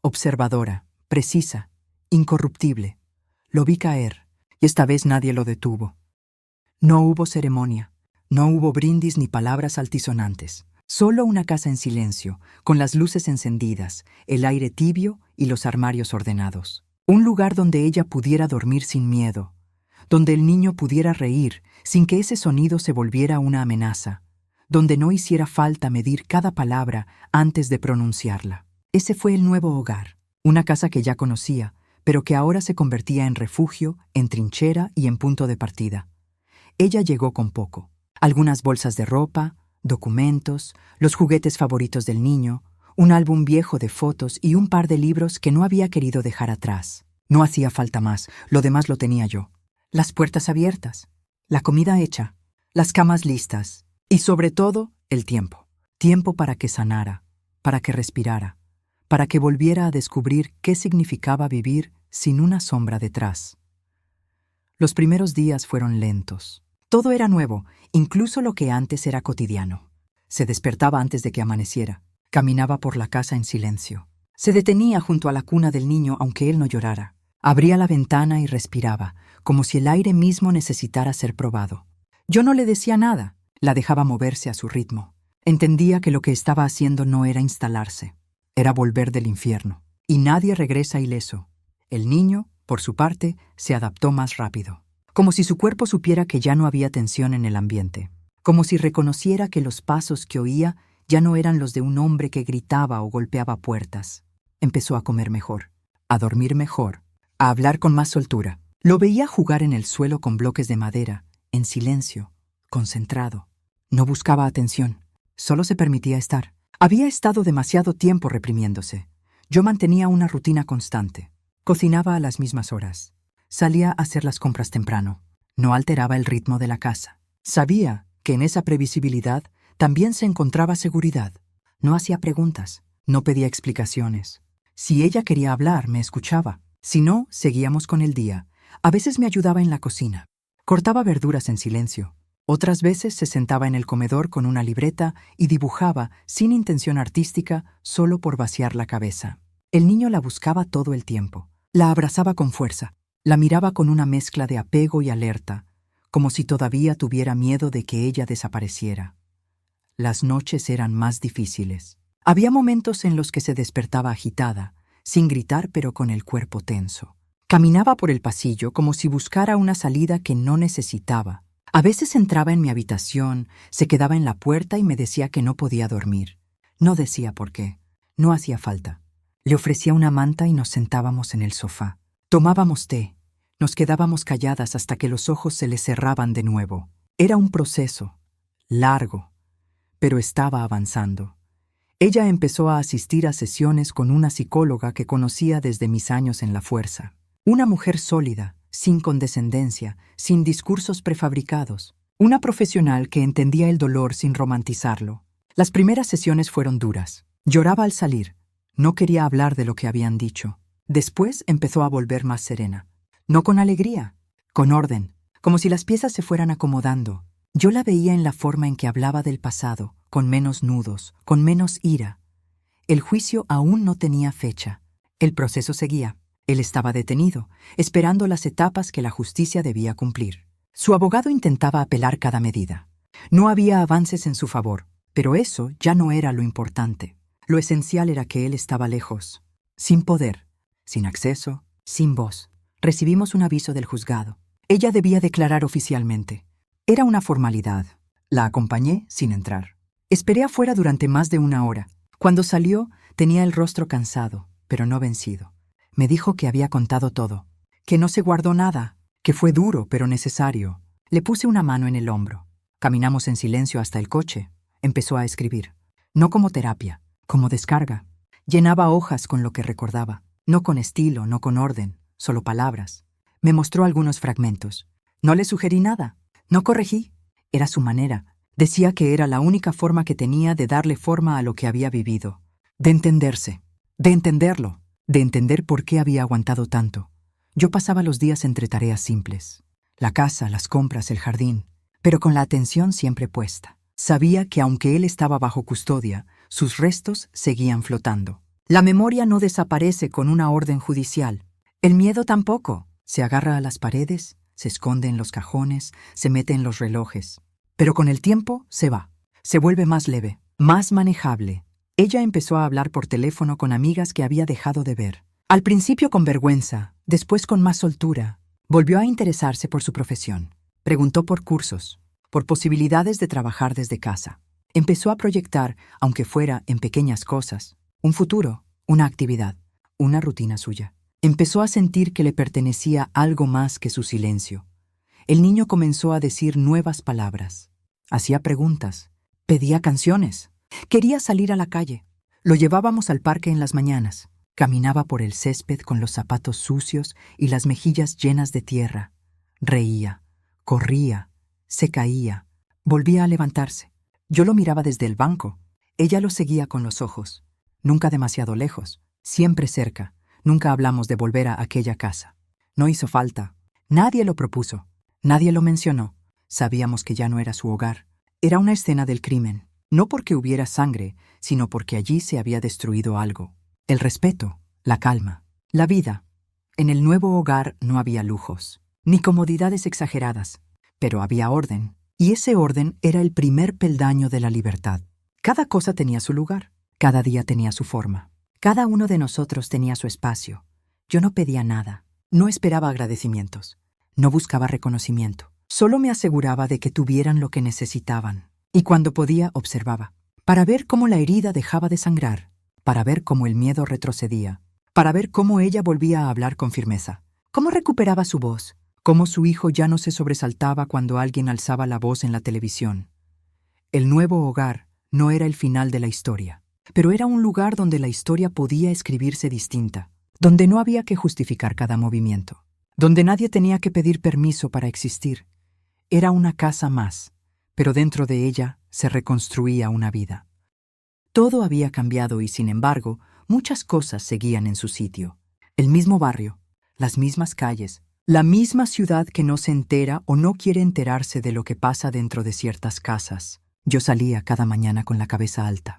observadora, precisa, incorruptible. Lo vi caer, y esta vez nadie lo detuvo. No hubo ceremonia, no hubo brindis ni palabras altisonantes. Solo una casa en silencio, con las luces encendidas, el aire tibio y los armarios ordenados. Un lugar donde ella pudiera dormir sin miedo, donde el niño pudiera reír sin que ese sonido se volviera una amenaza, donde no hiciera falta medir cada palabra antes de pronunciarla. Ese fue el nuevo hogar, una casa que ya conocía, pero que ahora se convertía en refugio, en trinchera y en punto de partida. Ella llegó con poco. Algunas bolsas de ropa, documentos, los juguetes favoritos del niño, un álbum viejo de fotos y un par de libros que no había querido dejar atrás. No hacía falta más, lo demás lo tenía yo. Las puertas abiertas, la comida hecha, las camas listas y sobre todo el tiempo. Tiempo para que sanara, para que respirara, para que volviera a descubrir qué significaba vivir sin una sombra detrás. Los primeros días fueron lentos. Todo era nuevo, incluso lo que antes era cotidiano. Se despertaba antes de que amaneciera. Caminaba por la casa en silencio. Se detenía junto a la cuna del niño aunque él no llorara. Abría la ventana y respiraba, como si el aire mismo necesitara ser probado. Yo no le decía nada, la dejaba moverse a su ritmo. Entendía que lo que estaba haciendo no era instalarse, era volver del infierno. Y nadie regresa ileso. El niño, por su parte, se adaptó más rápido. Como si su cuerpo supiera que ya no había tensión en el ambiente. Como si reconociera que los pasos que oía ya no eran los de un hombre que gritaba o golpeaba puertas. Empezó a comer mejor, a dormir mejor, a hablar con más soltura. Lo veía jugar en el suelo con bloques de madera, en silencio, concentrado. No buscaba atención, solo se permitía estar. Había estado demasiado tiempo reprimiéndose. Yo mantenía una rutina constante. Cocinaba a las mismas horas. Salía a hacer las compras temprano. No alteraba el ritmo de la casa. Sabía que en esa previsibilidad también se encontraba seguridad. No hacía preguntas, no pedía explicaciones. Si ella quería hablar, me escuchaba. Si no, seguíamos con el día. A veces me ayudaba en la cocina. Cortaba verduras en silencio. Otras veces se sentaba en el comedor con una libreta y dibujaba, sin intención artística, solo por vaciar la cabeza. El niño la buscaba todo el tiempo. La abrazaba con fuerza. La miraba con una mezcla de apego y alerta, como si todavía tuviera miedo de que ella desapareciera. Las noches eran más difíciles. Había momentos en los que se despertaba agitada, sin gritar pero con el cuerpo tenso. Caminaba por el pasillo como si buscara una salida que no necesitaba. A veces entraba en mi habitación, se quedaba en la puerta y me decía que no podía dormir. No decía por qué. No hacía falta. Le ofrecía una manta y nos sentábamos en el sofá. Tomábamos té. Nos quedábamos calladas hasta que los ojos se le cerraban de nuevo. Era un proceso, largo, pero estaba avanzando. Ella empezó a asistir a sesiones con una psicóloga que conocía desde mis años en la fuerza. Una mujer sólida, sin condescendencia, sin discursos prefabricados. Una profesional que entendía el dolor sin romantizarlo. Las primeras sesiones fueron duras. Lloraba al salir. No quería hablar de lo que habían dicho. Después empezó a volver más serena. No con alegría, con orden, como si las piezas se fueran acomodando. Yo la veía en la forma en que hablaba del pasado, con menos nudos, con menos ira. El juicio aún no tenía fecha. El proceso seguía. Él estaba detenido, esperando las etapas que la justicia debía cumplir. Su abogado intentaba apelar cada medida. No había avances en su favor, pero eso ya no era lo importante. Lo esencial era que él estaba lejos, sin poder, sin acceso, sin voz. Recibimos un aviso del juzgado. Ella debía declarar oficialmente. Era una formalidad. La acompañé sin entrar. Esperé afuera durante más de una hora. Cuando salió, tenía el rostro cansado, pero no vencido. Me dijo que había contado todo, que no se guardó nada, que fue duro pero necesario. Le puse una mano en el hombro. Caminamos en silencio hasta el coche. Empezó a escribir. No como terapia, como descarga. Llenaba hojas con lo que recordaba. No con estilo, no con orden, solo palabras. Me mostró algunos fragmentos. No le sugerí nada. No corregí. Era su manera. Decía que era la única forma que tenía de darle forma a lo que había vivido. De entenderse. De entenderlo. De entender por qué había aguantado tanto. Yo pasaba los días entre tareas simples. La casa, las compras, el jardín. Pero con la atención siempre puesta. Sabía que aunque él estaba bajo custodia, sus restos seguían flotando. La memoria no desaparece con una orden judicial. El miedo tampoco. Se agarra a las paredes, se esconde en los cajones, se mete en los relojes. Pero con el tiempo se va. Se vuelve más leve, más manejable. Ella empezó a hablar por teléfono con amigas que había dejado de ver. Al principio con vergüenza, después con más soltura. Volvió a interesarse por su profesión. Preguntó por cursos, por posibilidades de trabajar desde casa. Empezó a proyectar, aunque fuera en pequeñas cosas, un futuro, una actividad, una rutina suya. Empezó a sentir que le pertenecía algo más que su silencio. El niño comenzó a decir nuevas palabras. Hacía preguntas. Pedía canciones. Quería salir a la calle. Lo llevábamos al parque en las mañanas. Caminaba por el césped con los zapatos sucios y las mejillas llenas de tierra. Reía, corría, se caía, volvía a levantarse. Yo lo miraba desde el banco. Ella lo seguía con los ojos. Nunca demasiado lejos, siempre cerca. Nunca hablamos de volver a aquella casa. No hizo falta. Nadie lo propuso. Nadie lo mencionó. Sabíamos que ya no era su hogar. Era una escena del crimen. No porque hubiera sangre, sino porque allí se había destruido algo. El respeto, la calma, la vida. En el nuevo hogar no había lujos, ni comodidades exageradas, pero había orden. Y ese orden era el primer peldaño de la libertad. Cada cosa tenía su lugar. Cada día tenía su forma. Cada uno de nosotros tenía su espacio. Yo no pedía nada. No esperaba agradecimientos. No buscaba reconocimiento. Solo me aseguraba de que tuvieran lo que necesitaban. Y cuando podía, observaba. Para ver cómo la herida dejaba de sangrar. Para ver cómo el miedo retrocedía. Para ver cómo ella volvía a hablar con firmeza. Cómo recuperaba su voz. Cómo su hijo ya no se sobresaltaba cuando alguien alzaba la voz en la televisión. El nuevo hogar no era el final de la historia. Pero era un lugar donde la historia podía escribirse distinta. Donde no había que justificar cada movimiento. Donde nadie tenía que pedir permiso para existir. Era una casa más, pero dentro de ella se reconstruía una vida. Todo había cambiado y, sin embargo, muchas cosas seguían en su sitio. El mismo barrio, las mismas calles, la misma ciudad que no se entera o no quiere enterarse de lo que pasa dentro de ciertas casas. Yo salía cada mañana con la cabeza alta.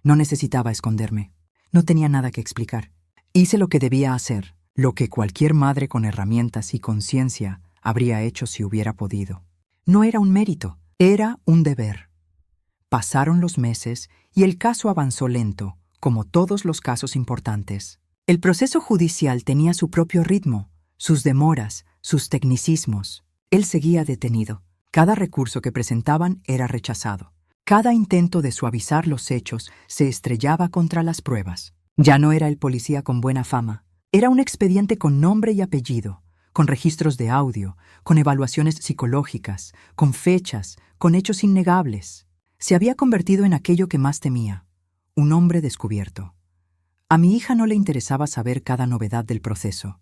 No necesitaba esconderme. No tenía nada que explicar. Hice lo que debía hacer. Lo que cualquier madre con herramientas y conciencia habría hecho si hubiera podido. No era un mérito, era un deber. Pasaron los meses y el caso avanzó lento, como todos los casos importantes. El proceso judicial tenía su propio ritmo, sus demoras, sus tecnicismos. Él seguía detenido. Cada recurso que presentaban era rechazado. Cada intento de suavizar los hechos se estrellaba contra las pruebas. Ya no era el policía con buena fama. Era un expediente con nombre y apellido, con registros de audio, con evaluaciones psicológicas, con fechas, con hechos innegables. Se había convertido en aquello que más temía, un hombre descubierto. A mi hija no le interesaba saber cada novedad del proceso.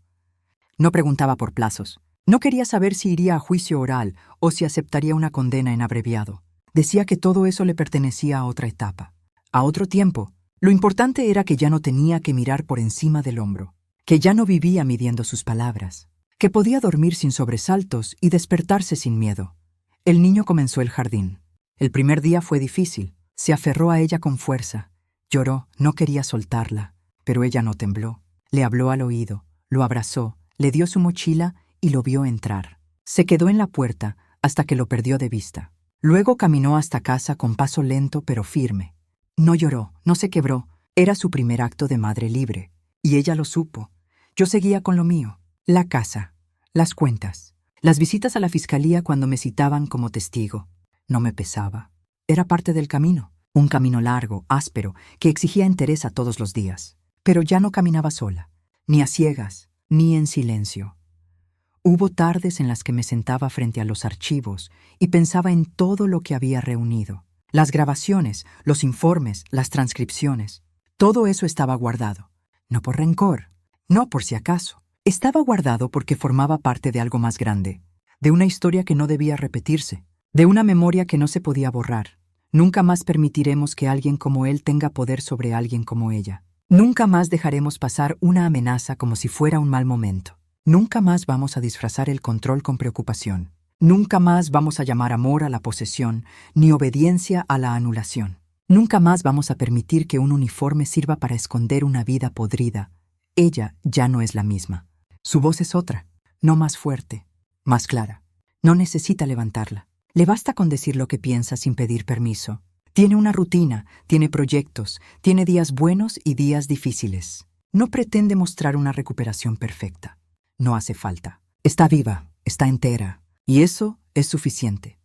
No preguntaba por plazos. No quería saber si iría a juicio oral o si aceptaría una condena en abreviado. Decía que todo eso le pertenecía a otra etapa, a otro tiempo. Lo importante era que ya no tenía que mirar por encima del hombro. Que ya no vivía midiendo sus palabras, que podía dormir sin sobresaltos y despertarse sin miedo. El niño comenzó el jardín. El primer día fue difícil. Se aferró a ella con fuerza. Lloró, no quería soltarla, pero ella no tembló. Le habló al oído, lo abrazó, le dio su mochila y lo vio entrar. Se quedó en la puerta hasta que lo perdió de vista. Luego caminó hasta casa con paso lento pero firme. No lloró, no se quebró. Era su primer acto de madre libre. Y ella lo supo. Yo seguía con lo mío, la casa, las cuentas, las visitas a la fiscalía cuando me citaban como testigo. No me pesaba. Era parte del camino, un camino largo, áspero, que exigía entereza todos los días. Pero ya no caminaba sola, ni a ciegas, ni en silencio. Hubo tardes en las que me sentaba frente a los archivos y pensaba en todo lo que había reunido. Las grabaciones, los informes, las transcripciones. Todo eso estaba guardado. No por rencor, no por si acaso. Estaba guardado porque formaba parte de algo más grande, de una historia que no debía repetirse, de una memoria que no se podía borrar. Nunca más permitiremos que alguien como él tenga poder sobre alguien como ella. Nunca más dejaremos pasar una amenaza como si fuera un mal momento. Nunca más vamos a disfrazar el control con preocupación. Nunca más vamos a llamar amor a la posesión, ni obediencia a la anulación. Nunca más vamos a permitir que un uniforme sirva para esconder una vida podrida. Ella ya no es la misma. Su voz es otra, no más fuerte, más clara. No necesita levantarla. Le basta con decir lo que piensa sin pedir permiso. Tiene una rutina, tiene proyectos, tiene días buenos y días difíciles. No pretende mostrar una recuperación perfecta. No hace falta. Está viva, está entera, y eso es suficiente.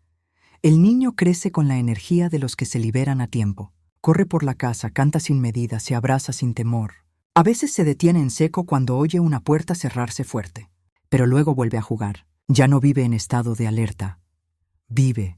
El niño crece con la energía de los que se liberan a tiempo. Corre por la casa, canta sin medida, se abraza sin temor. A veces se detiene en seco cuando oye una puerta cerrarse fuerte, pero luego vuelve a jugar. Ya no vive en estado de alerta. Vive.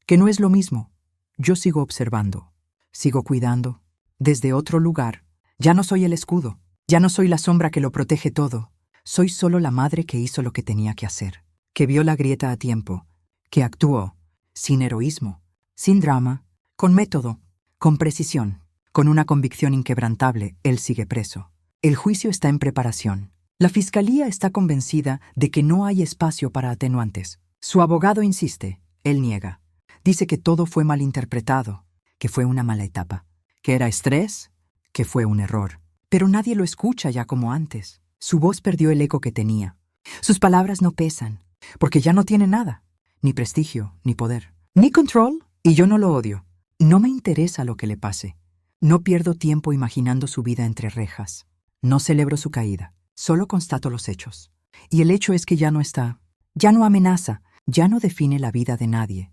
Que no es lo mismo. Yo sigo observando, sigo cuidando. Desde otro lugar. Ya no soy el escudo. Ya no soy la sombra que lo protege todo. Soy solo la madre que hizo lo que tenía que hacer, que vio la grieta a tiempo, que actuó, sin heroísmo, sin drama, con método, con precisión, con una convicción inquebrantable. Él sigue preso. El juicio está en preparación. La fiscalía está convencida de que no hay espacio para atenuantes. Su abogado insiste, él niega. Dice que todo fue malinterpretado, que fue una mala etapa, que era estrés, que fue un error. Pero nadie lo escucha ya como antes. Su voz perdió el eco que tenía. Sus palabras no pesan, porque ya no tiene nada, ni prestigio, ni poder, ni control, y yo no lo odio. No me interesa lo que le pase. No pierdo tiempo imaginando su vida entre rejas. No celebro su caída, solo constato los hechos. Y el hecho es que ya no está, ya no amenaza, ya no define la vida de nadie.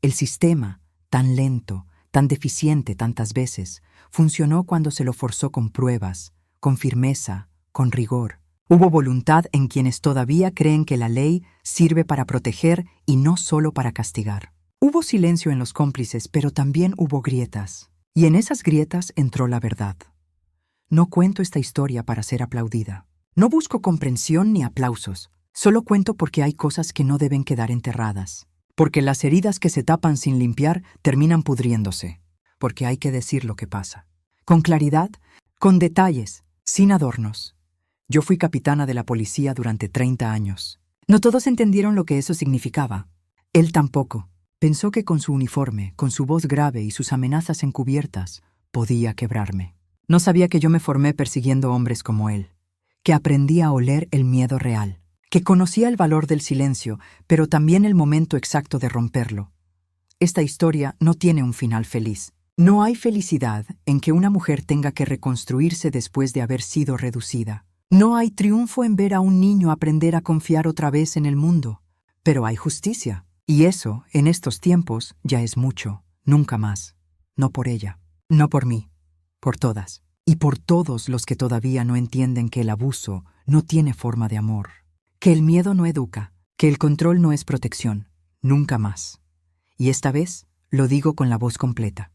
El sistema, tan lento, tan deficiente tantas veces, funcionó cuando se lo forzó con pruebas, con firmeza, con rigor. Hubo voluntad en quienes todavía creen que la ley sirve para proteger y no solo para castigar. Hubo silencio en los cómplices, pero también hubo grietas. Y en esas grietas entró la verdad. No cuento esta historia para ser aplaudida. No busco comprensión ni aplausos. Solo cuento porque hay cosas que no deben quedar enterradas. Porque las heridas que se tapan sin limpiar terminan pudriéndose. Porque hay que decir lo que pasa. Con claridad, con detalles, sin adornos. Yo fui capitana de la policía durante 30 años. No todos entendieron lo que eso significaba. Él tampoco. Pensó que con su uniforme, con su voz grave y sus amenazas encubiertas, podía quebrarme. No sabía que yo me formé persiguiendo hombres como él, que aprendí a oler el miedo real, que conocía el valor del silencio, pero también el momento exacto de romperlo. Esta historia no tiene un final feliz. No hay felicidad en que una mujer tenga que reconstruirse después de haber sido reducida. No hay triunfo en ver a un niño aprender a confiar otra vez en el mundo. Pero hay justicia. Y eso, en estos tiempos, ya es mucho. Nunca más. No por ella. No por mí. Por todas. Y por todos los que todavía no entienden que el abuso no tiene forma de amor. Que el miedo no educa. Que el control no es protección. Nunca más. Y esta vez lo digo con la voz completa.